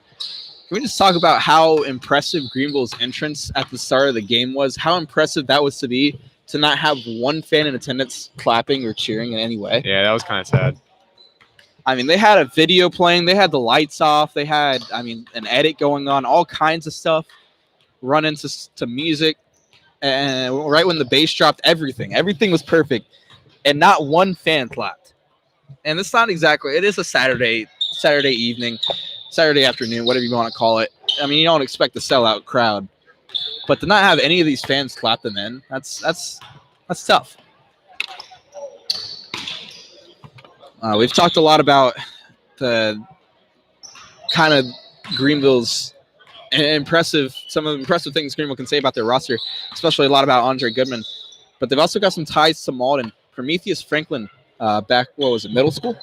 Can we just talk about how impressive Greenville's entrance at the start of the game was? How impressive that was to not have one fan in attendance clapping or cheering in any way. Yeah, that was kind of sad. I mean, they had a video playing. They had the lights off. They had, an edit going on, all kinds of stuff, running to music. And right when the bass dropped, everything was perfect. And not one fan clapped. And it's not exactly, it is a Saturday evening, Saturday afternoon, whatever you want to call it. I mean, you don't expect a sellout crowd. But to not have any of these fans clap them in, that's tough. We've talked a lot about the kind of Greenville's some of the impressive things Greenville can say about their roster, especially a lot about Andre Goodman. But they've also got some ties to Malden. Prometheus Franklin, back, middle school?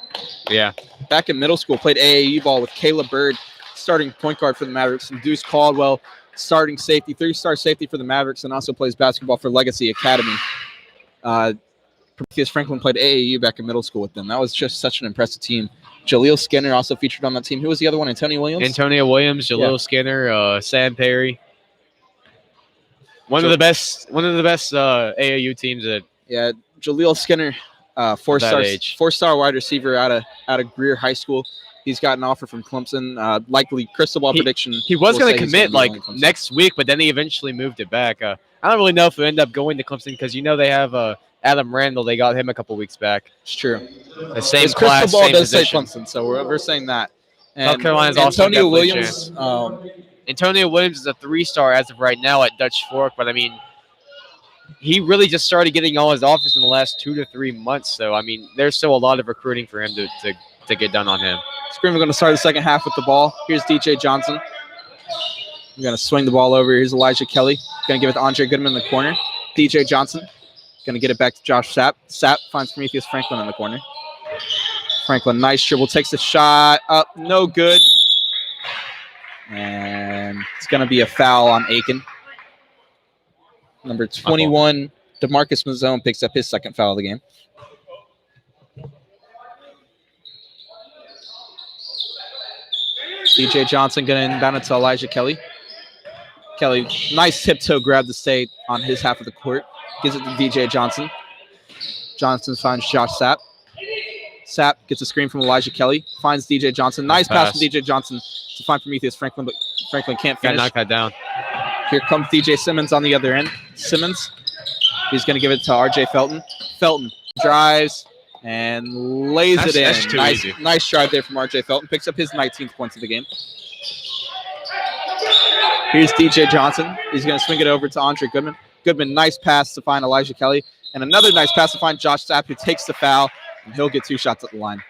Yeah. Back in middle school, played AAU ball with Caleb Bird, starting point guard for the Mavericks, and Deuce Caldwell, starting safety, 3-star safety for the Mavericks, and also plays basketball for Legacy Academy. Prometheus Franklin played AAU back in middle school with them. That was just such an impressive team. Jaleel Skinner also featured on that team. Who was the other one? Antonio Williams? Antonio Williams, Jaleel Skinner, Sam Perry. One of the best AAU teams that. Yeah, Jaleel Skinner, four-star wide receiver out of Greer High School. He's got an offer from Clemson. Likely crystal ball prediction. He was going to commit next week, but then he eventually moved it back. I don't really know if he'll end up going to Clemson because they have Adam Randall. They got him a couple weeks back. It's true. The same His class, crystal ball same does position. say Clemson, so we're saying that. And South Carolina's also Antonio definitely a Williams. chance. Antonio Williams is a 3-star as of right now at Dutch Fork, but I mean, he really just started getting all his offers in the last 2 to 3 months. So I mean, there's still a lot of recruiting for him to get done on him. Screamer going to start the second half with the ball. Here's DJ Johnson. We're going to swing the ball over. Here's Elijah Kelly. Going to give it to Andre Goodman in the corner. DJ Johnson going to get it back to Josh Sapp. Sapp finds Prometheus Franklin in the corner. Franklin, nice dribble, takes the shot up, no good. And it's going to be a foul on Aiken. Number 21, DeMarcus Mazzone picks up his second foul of the game. DJ Johnson going to inbound it to Elijah Kelly. Kelly, nice tiptoe grab to stay on his half of the court. Gives it to DJ Johnson. Johnson finds Josh Sapp. Sapp gets a screen from Elijah Kelly. Finds DJ Johnson. Nice pass from DJ Johnson to find Prometheus Franklin, but Franklin can't finish. Knock that down. Here comes DJ Simmons on the other end. Simmons, he's going to give it to RJ Felton. Felton drives and lays it in. That's too easy. Nice drive there from RJ Felton. Picks up his 19th points of the game. Here's DJ Johnson. He's going to swing it over to Andre Goodman. Goodman, nice pass to find Elijah Kelly. And another nice pass to find Josh Sapp, who takes the foul. And he'll get 2 shots at the line.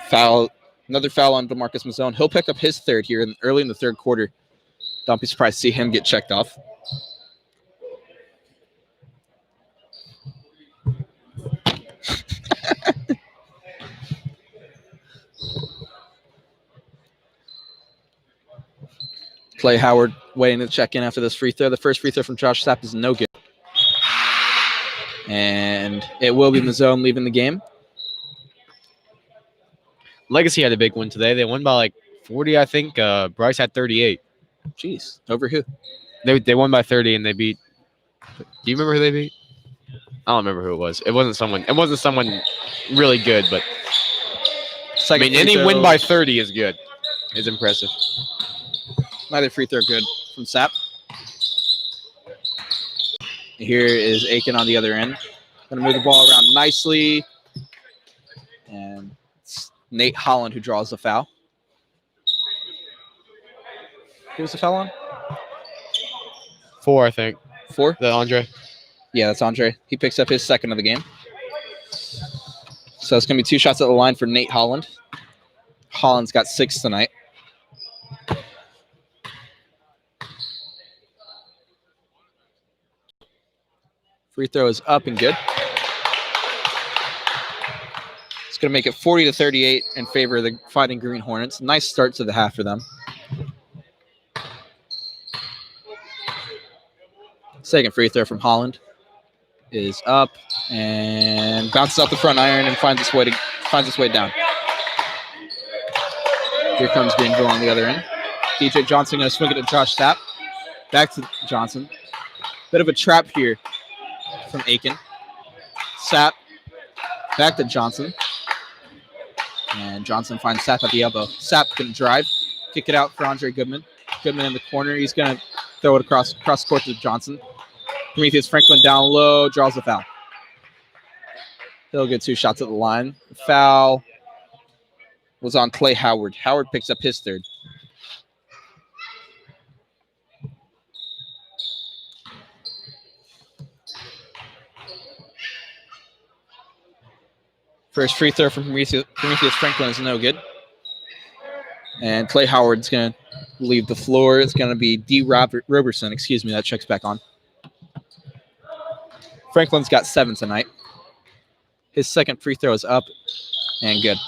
Foul. Another foul on DeMarcus Mazzone. He'll pick up his third here early in the third quarter. Don't be surprised to see him get checked off. Clay Howard waiting to check in after this free throw. The first free throw from Josh Sapp is no good. And it will be Mazzone leaving the game. Legacy had a big win today. They won by like 40, I think. Bryce had 38. Jeez, over who? They won by 30 and they beat. Do you remember who they beat? I don't remember who it was. It wasn't someone really good, but I mean, any win by 30 is good. Is impressive. Neither free throw good from Sapp. Here is Aiken on the other end. Going to move the ball around nicely. And it's Nate Holland who draws the foul. Who was the foul on? 4, I think. 4? The Andre. Yeah, that's Andre. He picks up his second of the game. So it's going to be 2 shots at the line for Nate Holland. Holland's got 6 tonight. Free throw is up and good. It's going to make it 40-38 in favor of the Fighting Green Hornets. Nice start to the half for them. Second free throw from Holland is up and bounces off the front iron and finds its way down. Here comes Greenville on the other end. DJ Johnson going to swing it to Josh Sapp. Back to Johnson. Bit of a trap here from Aiken. Sapp back to Johnson. And Johnson finds Sapp at the elbow. Sapp going to drive. Kick it out for Andre Goodman. Goodman in the corner. He's going to throw it across court to Johnson. Prometheus Franklin down low. Draws the foul. He'll get 2 shots at the line. The foul was on Clay Howard. Howard picks up his third. First free throw from Prometheus Franklin is no good. And Clay Howard's going to leave the floor. It's going to be D. Roberson. Excuse me, that checks back on. Franklin's got 7 tonight. His second free throw is up and good.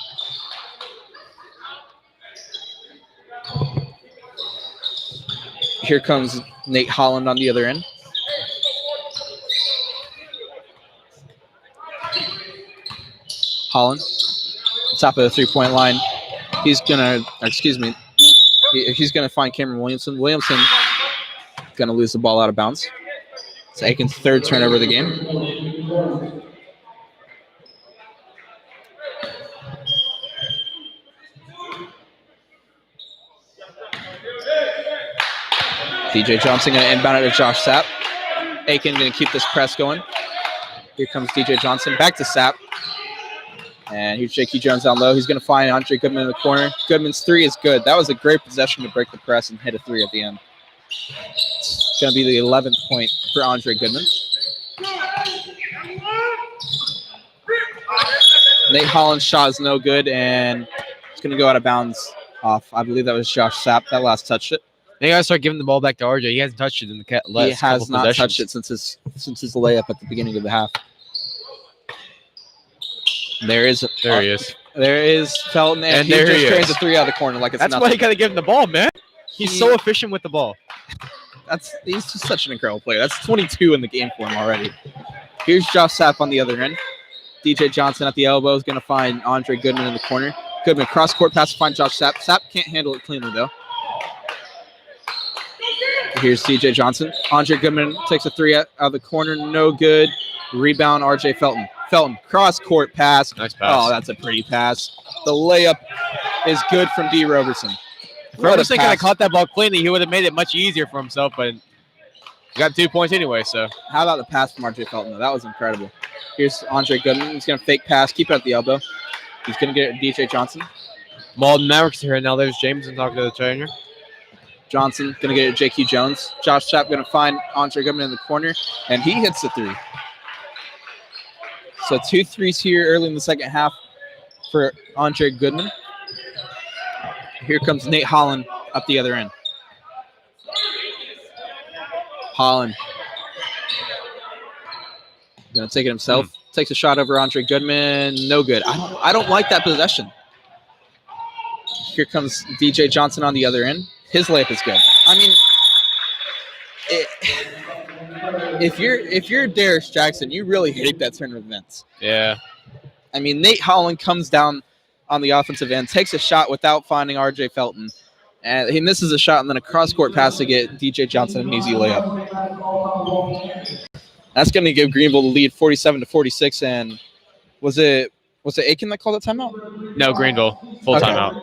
Here comes Nate Holland on the other end. Holland, top of the 3-point line. He's gonna find Cameron Williamson. Williamson gonna lose the ball out of bounds. It's Aiken's 3rd turnover of the game. DJ Johnson going to inbound it to Josh Sapp. Aiken going to keep this press going. Here comes DJ Johnson. Back to Sapp. And here's J.Q. Jones down low. He's going to find Andre Goodman in the corner. Goodman's 3 is good. That was a great possession to break the press and hit a 3 at the end. It's going to be the 11th point for Andre Goodman. Nate Holland's shot is no good, and it's going to go out of bounds off. I believe that was Josh Sapp that last touched it. They got to start giving the ball back to RJ. He hasn't touched it in the last He has not possessions. touched it since his layup at the beginning of the half. There he is Felton, and he just trains a 3 out of the corner like it's That's nothing. why you got to give him the ball, man. He's so efficient with the ball. He's just such an incredible player. That's 22 in the game for him already. Here's Josh Sapp on the other end. DJ Johnson at the elbow is going to find Andre Goodman in the corner. Goodman cross-court pass to find Josh Sapp. Sapp can't handle it cleanly, though. Here's DJ Johnson. Andre Goodman takes a 3 out of the corner. No good. Rebound, RJ Felton. Felton, cross-court pass. Nice pass. Oh, that's a pretty pass. The layup is good from D. Roberson. If Roberson could have caught that ball cleanly, he would have made it much easier for himself, but he got 2 points anyway, so. How about the pass from RJ Felton, though? That was incredible. Here's Andre Goodman. He's going to fake pass, keep it at the elbow. He's going to get it to DJ Johnson. Malden Mavericks here. Now there's Jameson talking to the trainer. Johnson going to get it to J.Q. Jones. Josh Sapp going to find Andre Goodman in the corner, and he hits the 3. So 2 threes here early in the second half for Andre Goodman. Here comes Nate Holland up the other end. Holland going to take it himself. Takes a shot over Andre Goodman. No good. I don't like that possession. Here comes DJ Johnson on the other end. His layup is good. I mean, if you're Darius Jackson, you really hate that turn of events. Yeah. I mean, Nate Holland comes down on the offensive end, takes a shot without finding R.J. Felton. And he misses a shot and then a cross-court pass to get DJ Johnson an easy layup. That's going to give Greenville the lead 47-46. And was it Aiken that called the timeout? No, Greenville. Full Okay. timeout.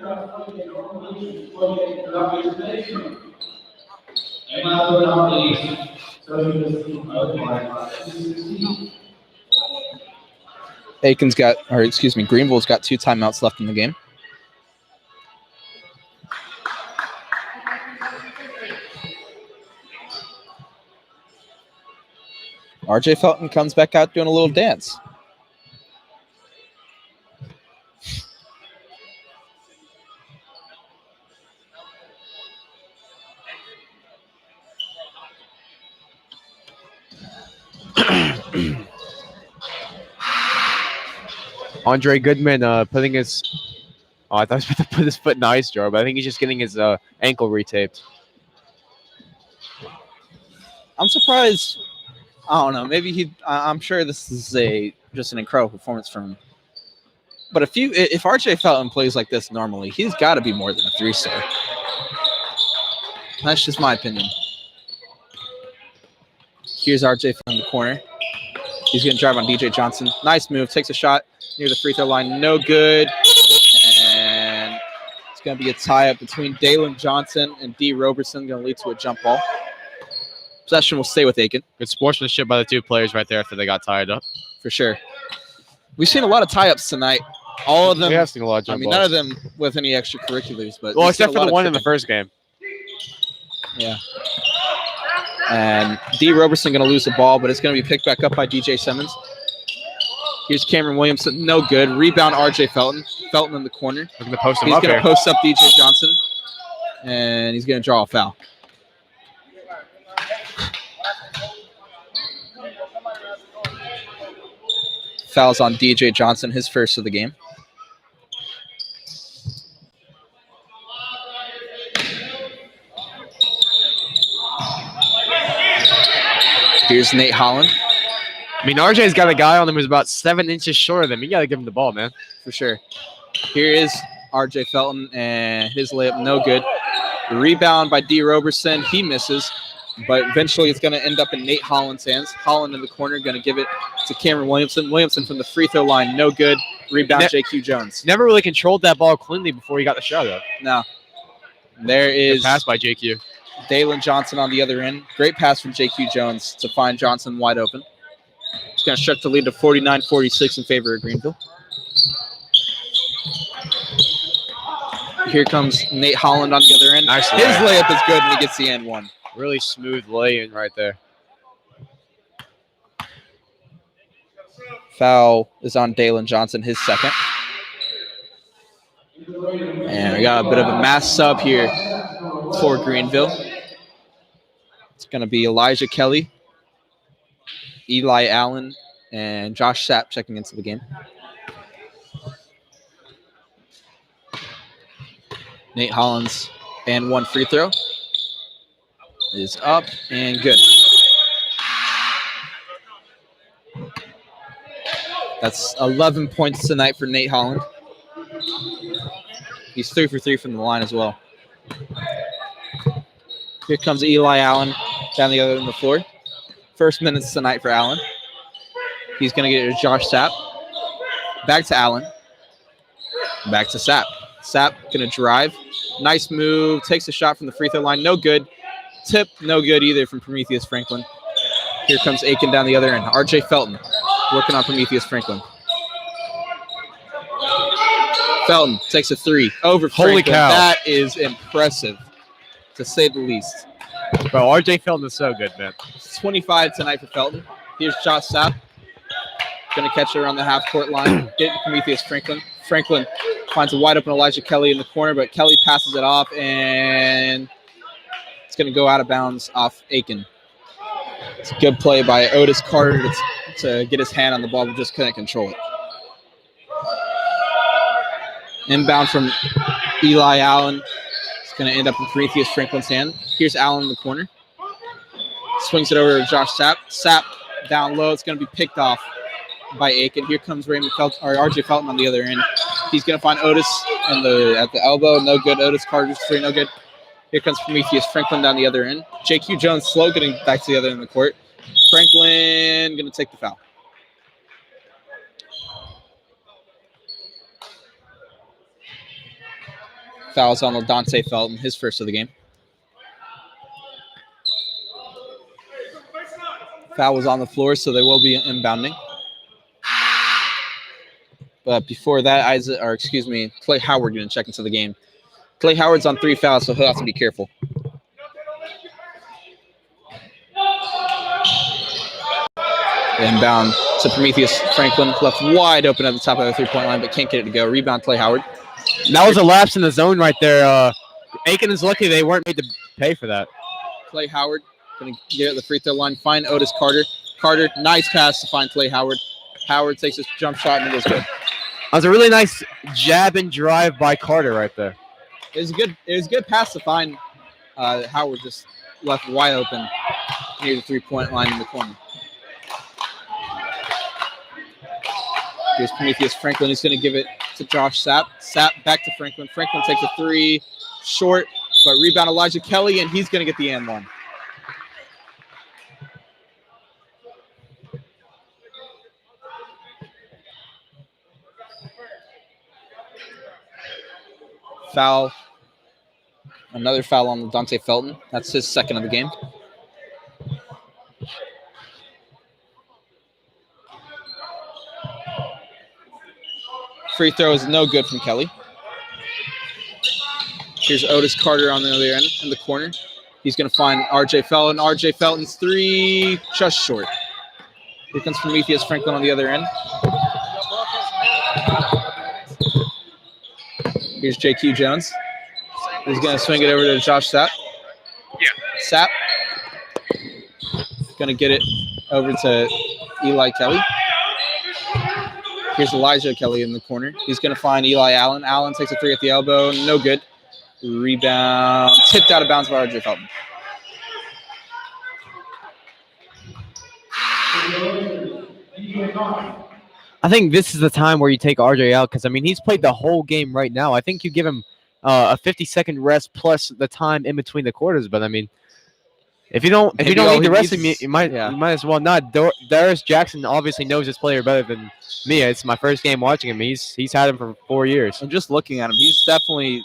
Greenville's got 2 timeouts left in the game. R.J. Felton comes back out doing a little dance. Andre Goodman putting his... Oh, I thought he was about to put his foot in the ice jar, but I think he's just getting his ankle retaped. I'm surprised. I don't know. Maybe I'm sure this is just an incredible performance from him. But if R.J. Felton plays like this normally, he's got to be more than a 3-star. That's just my opinion. Here's R.J. Felton in the corner. He's going to drive on DJ Johnson. Nice move. Takes a shot near the free throw line. No good. And it's going to be a tie-up between Dalen Johnson and D. Roberson. Going to lead to a jump ball. Possession will stay with Aiken. Good sportsmanship by the 2 players right there after they got tied up. For sure. We've seen a lot of tie-ups tonight. All of them. We have seen a lot of jump balls. None of them with any extracurriculars. But well, except for the one in the first game. Yeah. And D. Roberson going to lose the ball, but it's going to be picked back up by DJ Simmons. Here's Cameron Williamson. No good. Rebound R.J. Felton. Felton in the corner. He's going to post him He's up going here. to post up DJ Johnson. And he's going to draw a foul. Foul's on DJ Johnson, his first of the game. Here's Nate Holland. I mean, RJ's got a guy on him who's about 7 inches shorter than him. You got to give him the ball, man. For sure. Here is R.J. Felton, and his layup, no good. The rebound by D. Roberson, he misses, but eventually it's going to end up in Nate Holland's hands. Holland in the corner, going to give it to Cameron Williamson. Williamson from the free throw line, no good. Rebound, J.Q. Jones. Never really controlled that ball cleanly before he got the shot up. No. There is Good pass by JQ. Dalen Johnson on the other end. Great pass from J.Q. Jones to find Johnson wide open. It's going to stretch the lead to 49-46 in favor of Greenville. Here comes Nate Holland on the other end. Nice His layup is good, and he gets the and one. Really smooth lay-in right there. Foul is on Dalen Johnson, his second. And we got a bit of a mass sub here for Greenville. It's going to be Elijah Kelly, Eli Allen, and Josh Sapp checking into the game. Nate Holland's and one free throw is up and good. That's 11 points tonight for Nate Holland. He's 3 for 3 from the line as well. Here comes Eli Allen down the other end of the floor. First minutes tonight for Allen. He's going to get it to Josh Sapp. Back to Allen. Back to Sapp. Sapp going to drive. Nice move. Takes a shot from the free throw line. No good. Tip. No good either from Prometheus Franklin. Here comes Aiken down the other end. R.J. Felton working on Prometheus Franklin. Felton takes a 3 over Franklin. Holy cow. That is impressive, to say the least. Bro, RJ Felton is so good, man. It's 25 tonight for Felton. Here's Josh Sapp. Going to catch it around the half-court line. Get Prometheus Franklin. Franklin finds a wide-open Elijah Kelly in the corner, but Kelly passes it off, and it's going to go out of bounds off Aiken. It's a good play by Otis Carter to get his hand on the ball, but just couldn't control it. Inbound from Eli Allen. It's going to end up in Prometheus Franklin's hand. Here's Allen in the corner. Swings it over to Josh Sapp. Sapp down low. It's going to be picked off by Aiken. Here comes RJ Felton on the other end. He's going to find Otis at the elbow. No good. Otis Carter's three. No good. Here comes Prometheus Franklin down the other end. JQ Jones slow getting back to the other end of the court. Franklin going to take the foul. Foul's on Dante Felton, his first of the game. Foul was on the floor, so they will be inbounding. But before that, Clay Howard going to check into the game. Clay Howard's on 3 fouls, so he'll have to be careful. Inbound to Prometheus Franklin, left wide open at the top of the three-point line, but can't get it to go. Rebound, Clay Howard. That was a lapse in the zone right there. Aiken is lucky they weren't made to pay for that. Clay Howard going to get at the free throw line, find Otis Carter. Carter, nice pass to find Clay Howard. Howard takes his jump shot, and it was good. That was a really nice jab and drive by Carter right there. It was a good pass to find Howard, just left wide open near the three-point line in the corner. Here's Prometheus Franklin. He's going to give it to Josh Sapp. Sapp back to Franklin. Franklin takes a three, short, but rebound Elijah Kelly, and he's going to get the and one. Foul. Another foul on Dante Felton. That's his second of the game. Free throw is no good from Kelly. Here's Otis Carter on the other end in the corner. He's going to find RJ Felton. RJ Felton's three, just short. Here comes Prometheus Franklin on the other end. Here's JQ Jones. He's going to swing it over to Josh Sapp. Sapp. Going to get it over to Eli Kelly. Here's Elijah Kelly in the corner. He's going to find Eli Allen. Allen takes a three at the elbow. No good. Rebound. Tipped out of bounds by RJ Felton. I think this is the time where you take RJ out because, I mean, he's played the whole game right now. I think you give him a 50-second rest plus the time in between the quarters. But, I mean, if you don't need the rest of him, you might as well not. Darius Jackson obviously knows this player better than me. It's my first game watching him. He's had him for 4 years. I'm just looking at him. He's definitely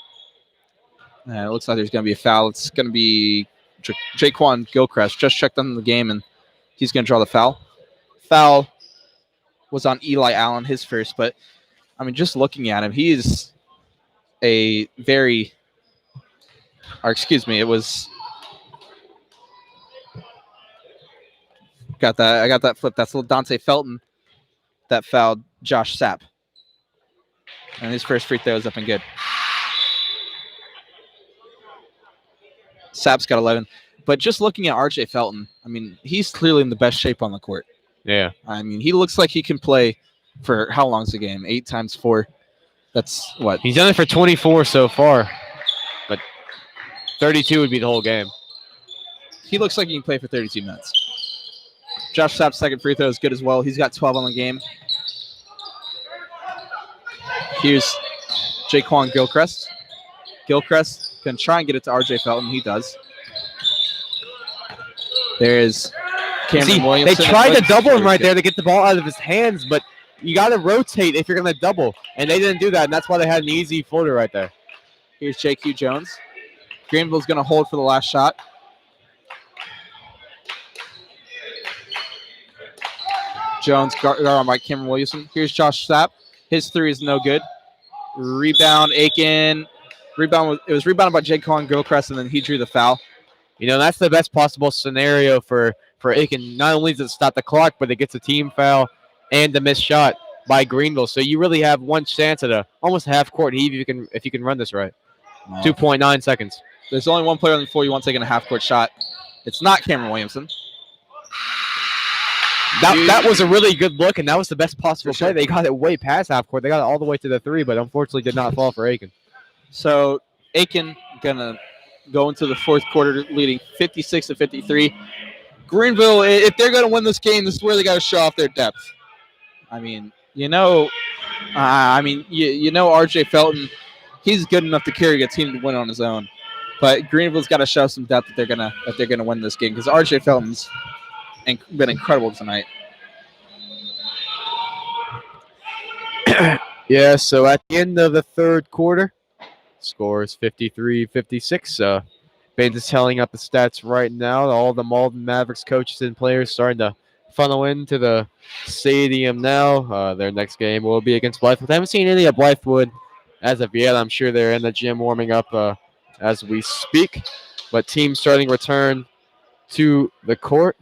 it looks like there's going to be a foul. It's going to be Jaquan Gilchrist. Just checked on the game, and he's going to draw the foul. Foul was on Eli Allen, his first. But, I mean, just looking at him, he is a very – or excuse me, it was – I got that flip. That's Dante Felton that fouled Josh Sapp. And his first free throw is up and good. Sapp's got 11. But just looking at RJ Felton, I mean, he's clearly in the best shape on the court. Yeah. I mean, he looks like he can play for how long is the game? 8 times 4. That's what? He's done it for 24 so far. But 32 would be the whole game. He looks like he can play for 32 minutes. Josh Sapp's second free throw is good as well. He's got 12 on the game. Here's Jaquan Gilchrist. Gilchrist can try and get it to RJ Felton. He does. There is Cameron Williamson. They tried to double him right there to get the ball out of his hands, but you got to rotate if you're going to double. And they didn't do that, and that's why they had an easy floater right there. Here's JQ Jones. Greenville's going to hold for the last shot. Jones guarded by Cameron Williamson. Here's Josh Sapp. His three is no good. Rebound, Aiken. It was rebounded by Jaquan Gilchrist, and then he drew the foul. You know, that's the best possible scenario for Aiken. Not only does it stop the clock, but it gets a team foul and a missed shot by Greenville. So you really have one chance at almost a half-court heave if you can run this right. 2.9 seconds. There's only one player on the floor you want taking a half-court shot. It's not Cameron Williamson. That was a really good look, and that was the best possible play. They got it way past half court. They got it all the way to the three, but unfortunately did not fall for Aiken. So Aiken going to go into the fourth quarter leading 56-53. Greenville, if they're going to win this game, this is where they got to show off their depth. I mean, You know, RJ Felton, he's good enough to carry a team to win on his own. But Greenville's got to show some depth that they're gonna win this game, because RJ Felton's been incredible tonight. Yeah, so at the end of the third quarter, score is 53-56. Baines is telling up the stats right now. All the Malden Mavericks coaches and players starting to funnel into the stadium now. Their next game will be against Blythewood. I haven't seen any of Blythewood as of yet. I'm sure they're in the gym warming up as we speak. But teams starting return to the court.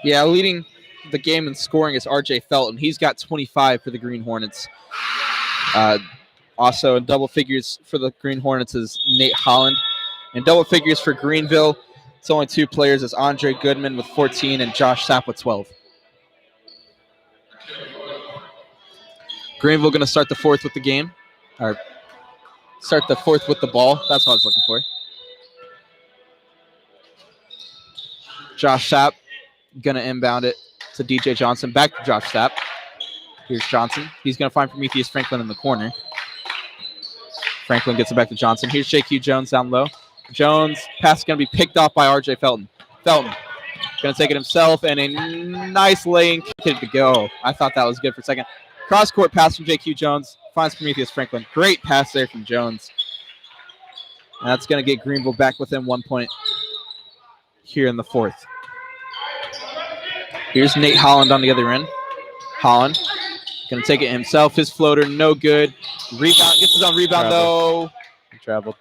Yeah, leading the game in scoring is RJ Felton. He's got 25 for the Green Hornets. Also in double figures for the Green Hornets is Nate Holland. In double figures for Greenville, it's only two players. It's Andre Goodman with 14 and Josh Sapp with 12. Greenville going to start the fourth with the game. Or start the fourth with the ball. That's what I was looking for. Josh Sapp going to inbound it to DJ Johnson. Back to Josh Sapp. Here's Johnson. He's going to find Prometheus Franklin in the corner. Franklin gets it back to Johnson. Here's J.Q. Jones down low. Jones, pass is going to be picked off by R.J. Felton. Felton going to take it himself, and a nice lane kick to go. I thought that was good for a second. Cross-court pass from J.Q. Jones. Finds Prometheus Franklin. Great pass there from Jones. And that's going to get Greenville back within 1 point here in the fourth. Here's Nate Holland on the other end. Holland going to take it himself. His floater, no good. Rebound, gets his own rebound, though. He traveled.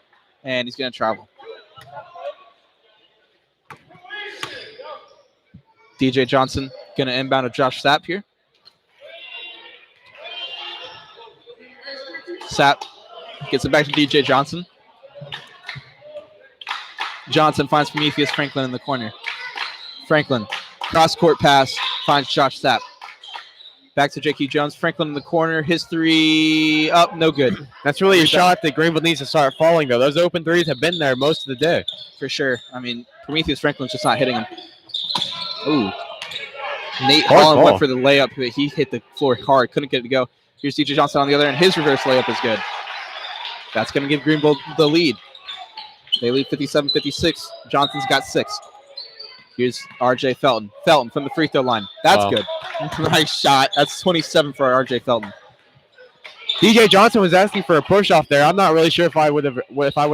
And he's going to travel. DJ Johnson going to inbound to Josh Sapp here. Sapp gets it back to DJ Johnson. Johnson finds Prometheus Franklin in the corner. Franklin, cross-court pass, finds Josh Sapp. Back to J.Q. Jones. Franklin in the corner. His three up, no good. That's really a shot that Greenville needs to start falling, though. Those open threes have been there most of the day. For sure. I mean, Prometheus Franklin's just not hitting him. Ooh. Nate Holland went for the layup, but he hit the floor hard. Couldn't get it to go. Here's DJ Johnson on the other end. His reverse layup is good. That's going to give Greenville the lead. They lead 57-56. Johnson's got 6. Here's R.J. Felton. Felton from the free throw line. That's good. Nice shot. That's 27 for R.J. Felton. DJ Johnson was asking for a push off there. I'm not really sure if I would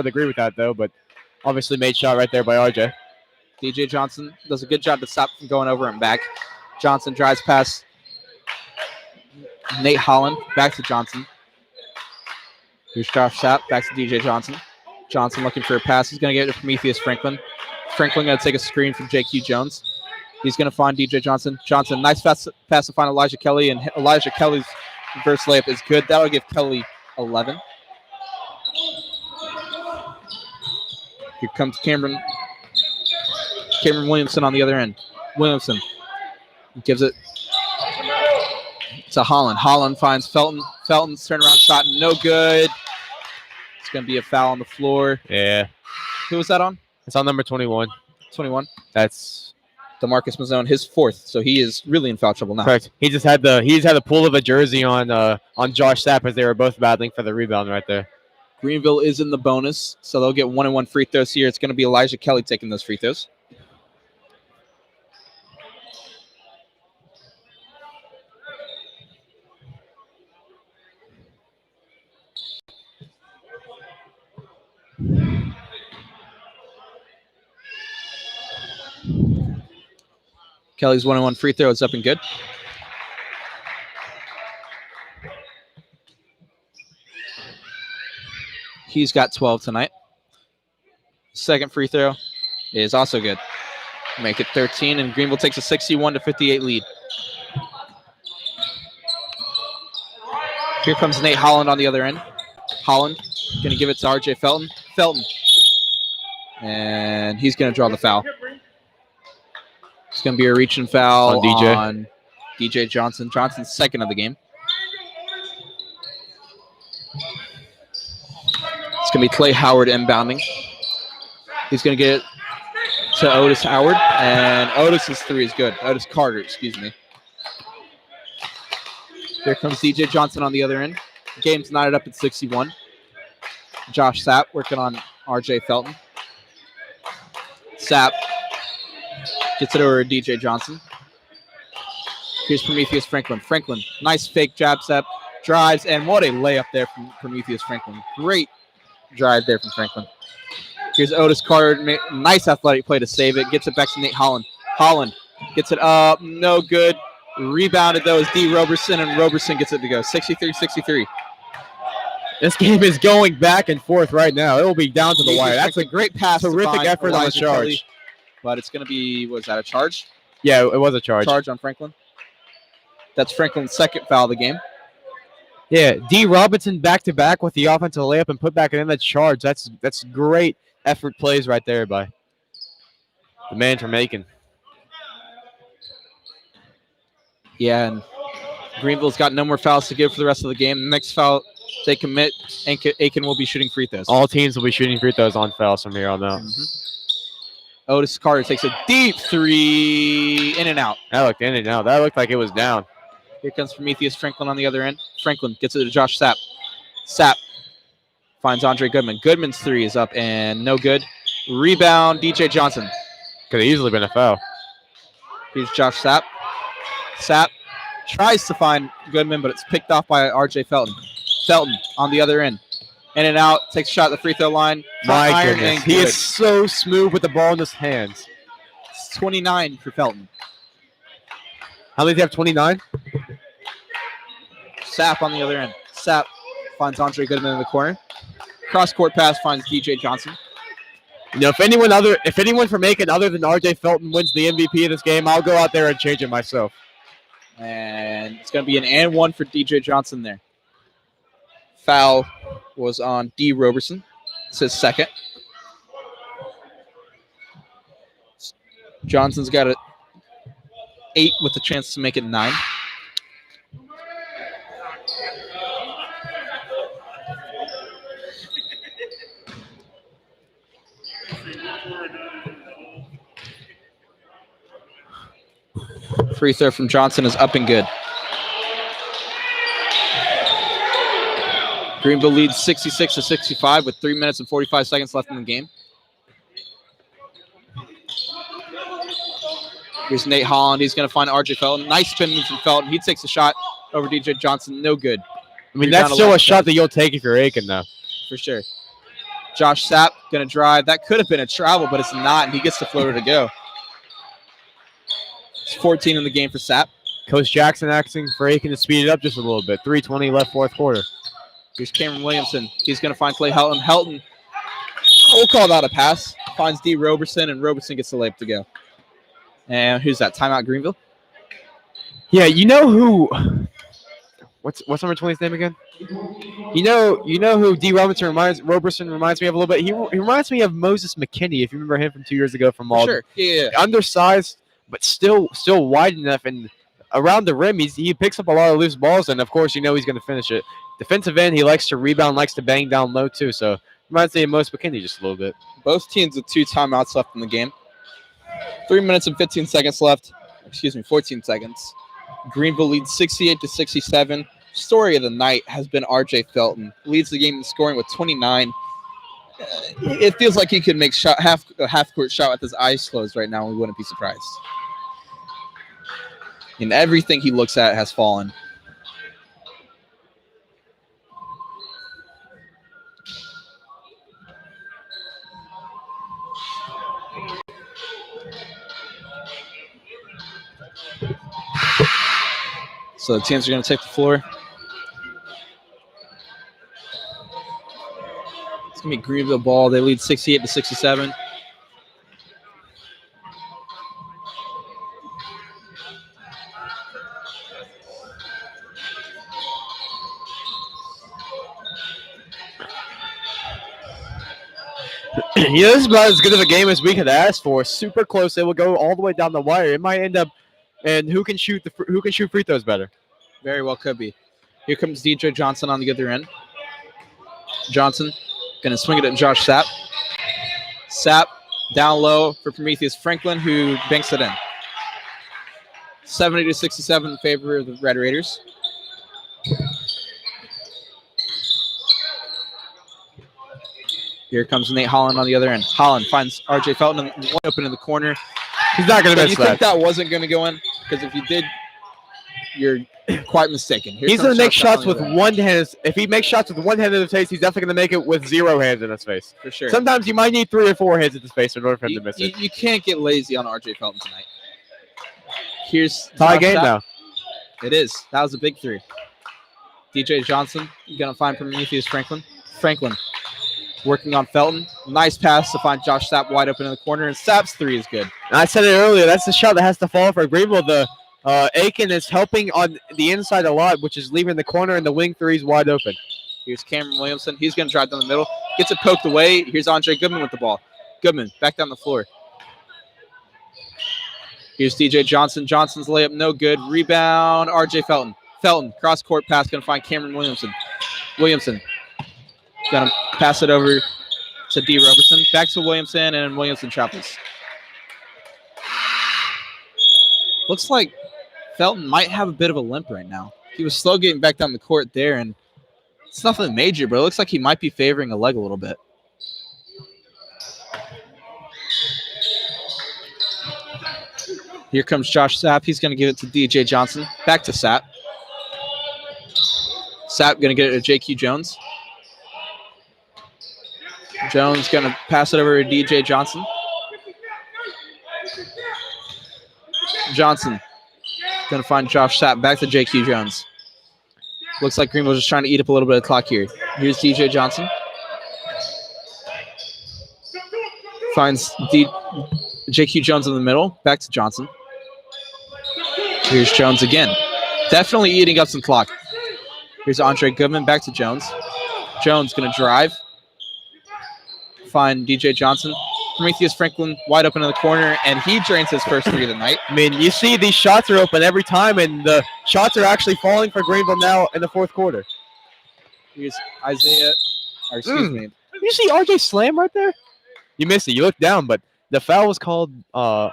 agree with that, though, but obviously made shot right there by R.J. DJ Johnson does a good job to stop from going over and back. Johnson drives past Nate Holland. Back to Johnson. Here's Josh Sapp. Back to DJ Johnson. Johnson looking for a pass. He's going to get it to Prometheus Franklin. Franklin going to take a screen from J.Q. Jones. He's going to find DJ Johnson. Johnson, nice pass to find Elijah Kelly, and Elijah Kelly's reverse layup is good. That'll give Kelly 11. Here comes Cameron Williamson on the other end. Williamson gives it to Holland. Holland finds Felton. Felton's turnaround shot, no good. It's going to be a foul on the floor. Yeah. Who was that on? It's on number 21. 21. That's DeMarcus Mazzone, his 4th, so he is really in foul trouble now. correct. He just had the pull of a jersey on Josh Sapp as they were both battling for the rebound right there. Greenville is in the bonus, so they'll get 1-and-1 free throws here. It's going to be Elijah Kelly taking those free throws. Kelly's 1-and-1 free throw is up and good. He's got 12 tonight. Second free throw is also good. Make it 13, and Greenville takes a 61-58 lead. Here comes Nate Holland on the other end. Holland going to give it to R.J. Felton. Felton. And he's going to draw the foul. It's going to be a reach and foul on DJ Johnson. Johnson's second of the game. It's going to be Clay Howard inbounding. He's going to get it to Otis Howard, and Otis's three is good. Otis Carter, excuse me. Here comes DJ Johnson on the other end. Game's knotted up at 61. Josh Sapp working on RJ Felton. Sapp gets it over to DJ Johnson. Here's Prometheus Franklin. Franklin, nice fake jab step, drives, and what a layup there from Prometheus Franklin. Great drive there from Franklin. Here's Otis Carter. Nice athletic play to save it. Gets it back to Nate Holland. Holland gets it up. No good. Rebounded, though, is D. Roberson, and Roberson gets it to go. 63-63. This game is going back and forth right now. It will be down to the wire. That's a great pass. Terrific effort on the charge. Kelly, but it's going to be, was that a charge? Yeah, it was a charge. Charge on Franklin. That's Franklin's second foul of the game. Yeah, D. Robinson back-to-back with the offensive layup and put back in the charge. That's great effort plays right there by the man from Aiken. Yeah, and Greenville's got no more fouls to give for the rest of the game. The next foul they commit, Aiken will be shooting free throws. All teams will be shooting free throws on fouls from here on out. Otis Carter takes a deep three, in and out. That looked in and out. That looked like it was down. Here comes Prometheus Franklin on the other end. Franklin gets it to Josh Sapp. Sapp finds Andre Goodman. Goodman's three is up and no good. Rebound, DJ Johnson. Could have easily been a foul. Here's Josh Sapp. Sapp tries to find Goodman, but it's picked off by RJ Felton. Felton on the other end. In and out, takes a shot at the free throw line. My goodness. He is so smooth with the ball in his hands. It's 29 for Felton. How many do you have, 29? Sapp on the other end. Sapp finds Andre Goodman in the corner. Cross-court pass finds DJ Johnson. You know, if anyone from Aiken other than RJ Felton wins the MVP of this game, I'll go out there and change it myself. And it's going to be an and one for DJ Johnson there. Foul was on D. Roberson. It's his second. Johnson's got it 8 with a chance to make it 9. Free throw from Johnson is up and good. Greenville leads 66-65 with 3 minutes and 45 seconds left in the game. Here's Nate Holland. He's going to find RJ Felton. Nice spin move from Felton. He takes a shot over DJ Johnson. No good. I mean, that's still a shot that you'll take if you're Aiken, though. For sure. Josh Sapp going to drive. That could have been a travel, but it's not, and he gets the floater to go. It's 14 in the game for Sapp. Coach Jackson asking for Aiken to speed it up just a little bit. 3:20 left, fourth quarter. Here's Cameron Williamson. He's going to find Clay Helton. Helton, we'll call that a pass. Finds D. Roberson, and Roberson gets the layup to go. And who's that? Timeout Greenville? Yeah, you know who? What's number 20's name again? You know who D. Roberson reminds me of a little bit. He reminds me of Moses McKinney, if you remember him from 2 years ago from Malden. Sure. Yeah. Undersized, but still wide enough, and around the rim, he picks up a lot of loose balls, and of course, he's going to finish it. Defensive end, he likes to rebound, likes to bang down low too. So reminds me of Moses McKinney just a little bit. Both teams with 2 timeouts left in the game. 3 minutes and 15 seconds left. 14 seconds. Greenville leads 68-67. Story of the night has been RJ Felton. Leads the game in scoring with 29. It feels like he could make a half-court shot with his eyes closed right now, and we wouldn't be surprised. And everything he looks at has fallen. So the teams are going to take the floor. It's going to be Greenville ball. They lead 68-67. This is about as good of a game as we could ask for. Super close. It will go all the way down the wire. It might end up, and who can shoot free throws better? Very well could be. Here comes DJ Johnson on the other end. Johnson going to swing it at Josh Sapp. Sapp Down low for Prometheus Franklin, who banks it in. 70-67 in favor of the Red Raiders. Here comes Nate Holland on the other end. Holland finds R.J. Felton wide open in the corner. He's not going to miss You that. think that wasn't going to go in? Because if you did, you're quite mistaken. He's going to make shots with one hand. If he makes shots with one hand in his face, he's definitely going to make it with 0 hands in his face. For sure. Sometimes you might need 3 or 4 hands in his face in order for him to miss it. You can't get lazy on R.J. Felton tonight. Here's tie game now. It is. That was a big 3. DJ Johnson going to find Prometheus Franklin. Franklin working on Felton. Nice pass to find Josh Sapp wide open in the corner, and Sapp's 3 is good. And I said it earlier. That's the shot that has to fall for Greenville. The Aiken is helping on the inside a lot, which is leaving the corner and the wing 3s wide open. Here's Cameron Williamson. He's going to drive down the middle. Gets it poked away. Here's Andre Goodman with the ball. Goodman back down the floor. Here's DJ Johnson. Johnson's layup no good. Rebound, R.J. Felton. Felton, cross-court pass, going to find Cameron Williamson. Williamson going to pass it over to D. Robertson. Back to Williamson, and Williamson travels. Looks like Felton might have a bit of a limp right now. He was slow getting back down the court there, and it's nothing major, but it looks like he might be favoring a leg a little bit. Here comes Josh Sapp. He's going to give it to DJ Johnson. Back to Sapp. Sapp going to get it to JQ Jones. Jones going to pass it over to DJ Johnson. Johnson going to find Josh Sapp. Back to JQ Jones. Looks like Greenville's just trying to eat up a little bit of clock here. Here's DJ Johnson. Finds JQ Jones in the middle. Back to Johnson. Here's Jones again. Definitely eating up some clock. Here's Andre Goodman. Back to Jones. Jones going to drive. Find DJ Johnson. Prometheus Franklin wide open in the corner, and he drains his first 3 of the night. I mean, you see these shots are open every time, and the shots are actually falling for Greenville now in the 4th quarter. Here's Isaiah. Or excuse me. You see RJ slam right there? You missed it. You looked down, but the foul was called on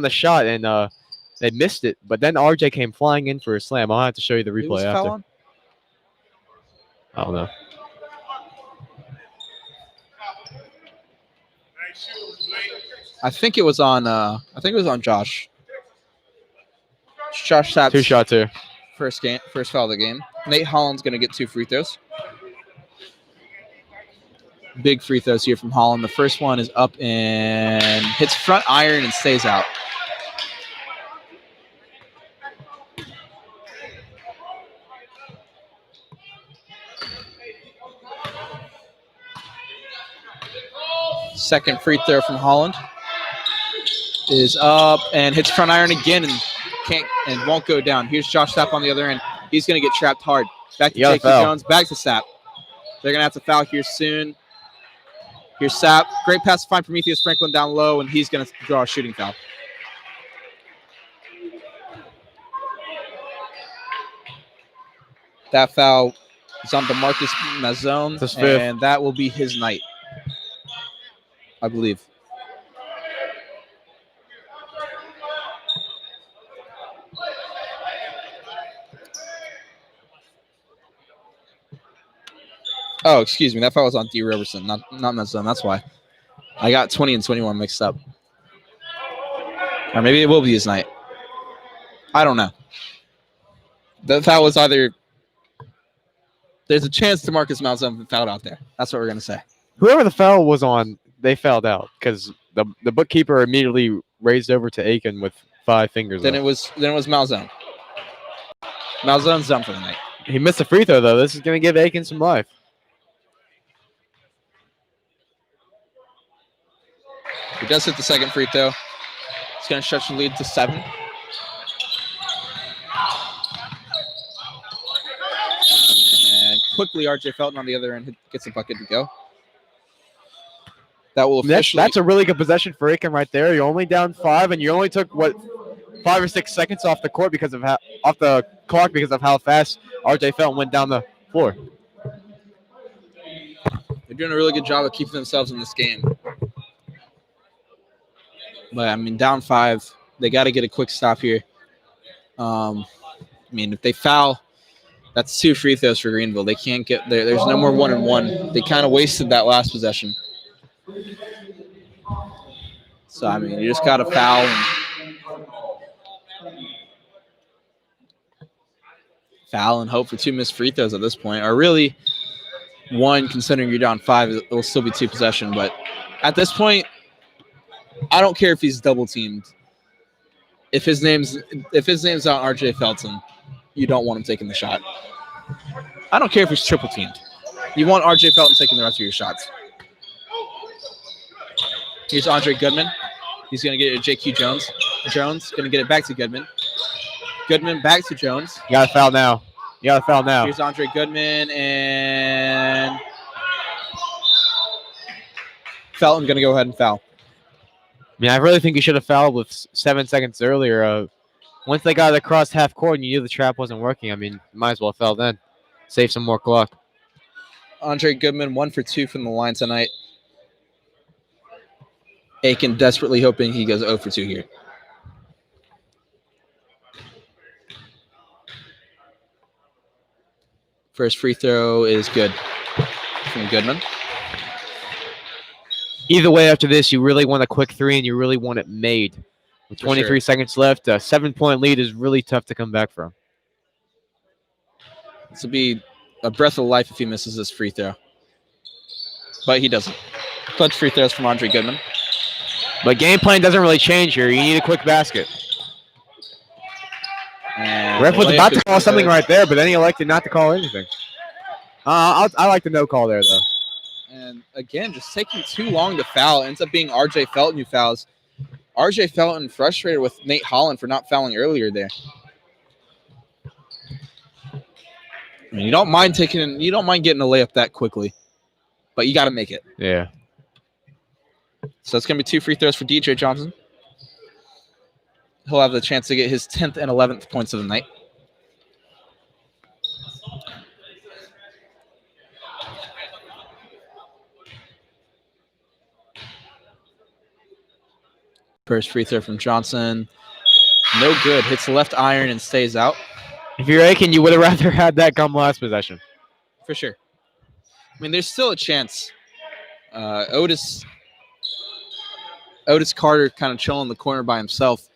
the shot, and they missed it. But then RJ came flying in for a slam. I'll have to show you the replay after. I don't know. I think it was on. Josh. Josh Sapp's 2 shots here. First foul of the game. Nate Holland's going to get 2 free throws. Big free throws here from Holland. The first one is up and hits front iron and stays out. Second free throw from Holland is up and hits front iron again and won't go down. Here's Josh Sapp on the other end. He's going to get trapped hard. Back to JQ Jones. Back to Sapp. They're going to have to foul here soon. Here's Sapp. Great pass to find Prometheus Franklin down low, and he's going to draw a shooting foul. That foul is on DeMarcus Mazzone, and that will be his night, I believe. Oh, excuse me. That foul was on D. Robertson, not Mazzone. That's why. I got 20 and 21 mixed up. Or maybe it will be his night. I don't know. The foul was either... There's a chance DeMarcus Mazzone fouled out there. That's what we're going to say. Whoever the foul was on, they fouled out because the bookkeeper immediately raised over to Aiken with 5 fingers. Then it was Malzone. Malzone's done for the night. He missed a free throw though. This is going to give Aiken some life. He does hit the second free throw. It's going to stretch the lead to 7. And quickly, R.J. Felton on the other end gets a bucket to go. That will officially... That's a really good possession for Aiken right there. You're only down 5, and you only took, 5 or 6 seconds off the court off the clock because of how fast R.J. Felton went down the floor. They're doing a really good job of keeping themselves in this game. But, I mean, down 5. They got to get a quick stop here. I mean, if they foul, that's 2 free throws for Greenville. They can't get there. There's no more 1-and-1. They kind of wasted that last possession. So, I mean, you just got to foul and hope for 2 missed free throws at this point. Or really, 1, considering you're down 5, it will still be 2 possession. But at this point, I don't care if he's double teamed. If his name's not RJ Felton, you don't want him taking the shot. I don't care if he's triple teamed. You want RJ Felton taking the rest of your shots. Here's Andre Goodman. He's going to get it to JQ Jones. Jones going to get it back to Goodman. Goodman back to Jones. You got to foul now. Here's Andre Goodman, and Felton going to go ahead and foul. I mean, I really think he should have fouled with 7 seconds earlier. Once they got it across half court and you knew the trap wasn't working, I mean, might as well foul then. Save some more clock. Andre Goodman, 1 for 2 from the line tonight. Aiken desperately hoping he goes 0 for 2 here. First free throw is good from Goodman. Either way, after this, you really want a quick 3 and you really want it made. With 23 seconds left, a 7-point lead is really tough to come back from. This will be a breath of life if he misses this free throw. But he doesn't. Clutch free throws from Andre Goodman. But game plan doesn't really change here. You need a quick basket. And Ref was about to call something right there, but then he elected not to call anything. I like the no call there, though. And again, just taking too long to foul. It ends up being RJ Felton who fouls. RJ Felton frustrated with Nate Holland for not fouling earlier there. I mean, you don't mind getting a layup that quickly, but you got to make it. Yeah. So it's going to be 2 free throws for DJ Johnson. He'll have the chance to get his 10th and 11th points of the night. First free throw from Johnson. No good. Hits the left iron and stays out. If you're Aiken, you would have rather had that come last possession. For sure. I mean, there's still a chance. Otis Carter kind of chilling in the corner by himself.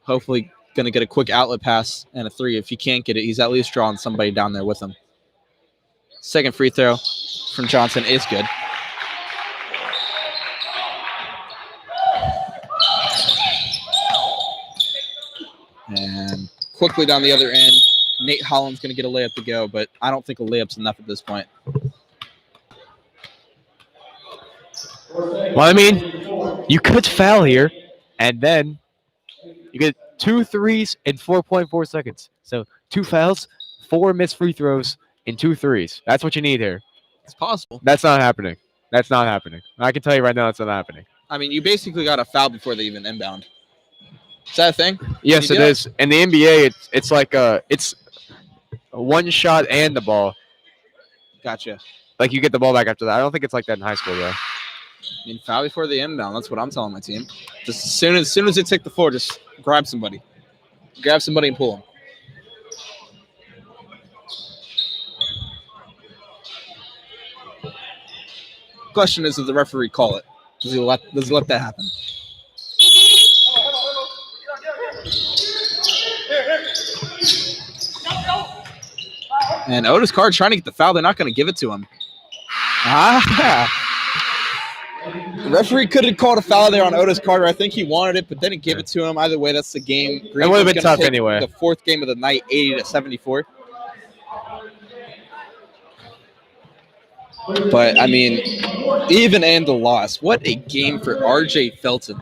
Hopefully going to get a quick outlet pass and a 3. If he can't get it, he's at least drawing somebody down there with him. Second free throw from Johnson is good. And quickly down the other end, Nate Holland's going to get a layup to go, but I don't think a layup's enough at this point. Well, I mean, you could foul here, and then you get 2 threes in 4.4 seconds. So 2 fouls, 4 missed free throws, and 2 threes. That's what you need here. It's possible. That's not happening. I can tell you right now that's not happening. I mean, you basically got a foul before they even inbound. Is that a thing? Yes, it is. In the NBA, it's like it's a 1 shot and the ball. Gotcha. Like you get the ball back after that. I don't think it's like that in high school though. I mean, foul before the inbound. That's what I'm telling my team. Just as soon as they take the floor, just grab somebody. Grab somebody and pull them. Question is, does the referee call it? Does he let that happen? And Otis Carr trying to get the foul. They're not going to give it to him. The referee could have called a foul there on Otis Carter. I think he wanted it, but didn't give it to him. Either way, that's the game. It would have been tough anyway. The 4th game of the night, 80-74. But, I mean, even and the loss, what a game for RJ Felton.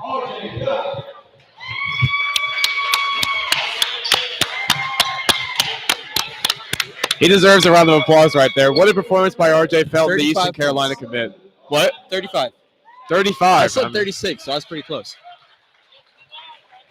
He deserves a round of applause right there. What a performance by RJ Felton, the Eastern points. Carolina commit. What? 35. 35. I said 36, so I was pretty close.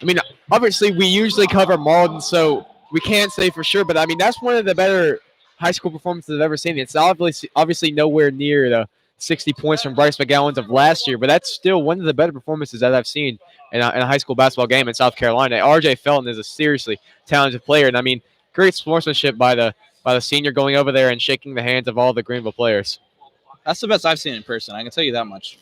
I mean, obviously, we usually cover Malden, so we can't say for sure. But, I mean, that's one of the better high school performances I've ever seen. It's obviously nowhere near 60 points from Bryce McGowan's of last year, but that's still one of the better performances that I've seen in a high school basketball game in South Carolina. RJ Felton is a seriously talented player, and I mean, great sportsmanship by the senior going over there and shaking the hands of all the Greenville players. That's the best I've seen in person. I can tell you that much.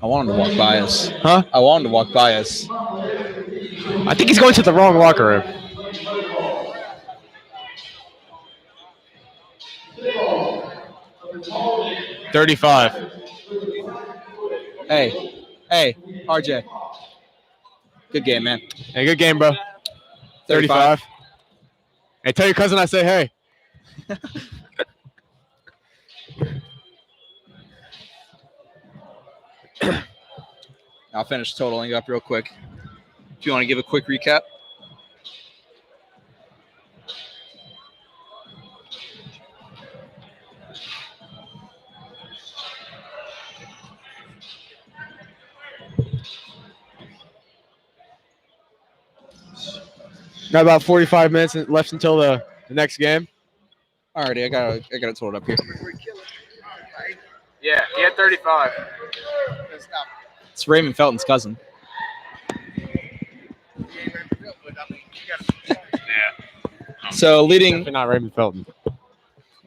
I want him to walk by us. Huh? I want him to walk by us. I think he's going to the wrong locker room. $35. Hey, RJ. Good game, man. Hey, good game, bro. 35. Hey, tell your cousin I say hey. I'll finish totaling up real quick. Do you want to give a quick recap? Got about 45 minutes left until the next game. Alrighty, I got it totaled up here. Yeah, he had 35. It's Raymond Felton's cousin. So leading not Raymond Felton.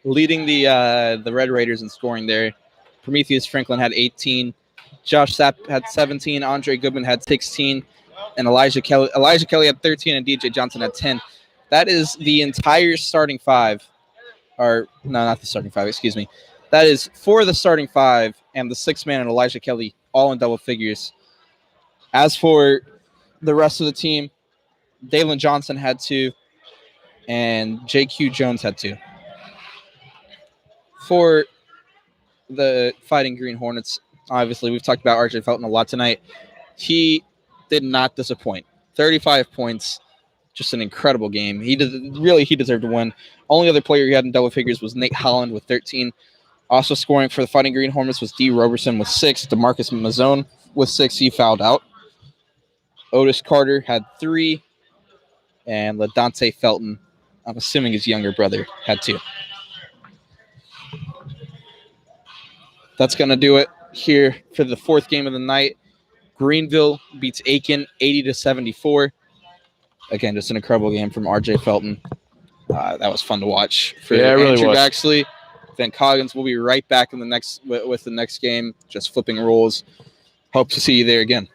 Leading the Red Raiders in scoring there, Prometheus Franklin had 18, Josh Sapp had 17, Andre Goodman had 16, and Elijah Kelly had 13, and DJ Johnson had 10. That is the entire starting five. Or no, not the starting five. Excuse me. That is for the starting five and the sixth man and Elijah Kelly, all in double figures. As for the rest of the team, Dalen Johnson had 2, and JQ Jones had 2. For the Fighting Green Hornets, obviously we've talked about RJ Felton a lot tonight. He did not disappoint. 35 points, just an incredible game. He deserved to win. Only other player he had in double figures was Nate Holland with 13. Also scoring for the Fighting Green Hornets was D. Roberson with 6. DeMarcus Mazzone with 6. He fouled out. Otis Carter had 3. And LaDante Felton, I'm assuming his younger brother, had 2. That's going to do it here for the fourth game of the night. Greenville beats Aiken 80-74. Again, just an incredible game from RJ Felton. That was fun to watch for Andrew Baxley. Then Coggins will be right back in the next with the next game, just flipping rules. Hope to see you there again.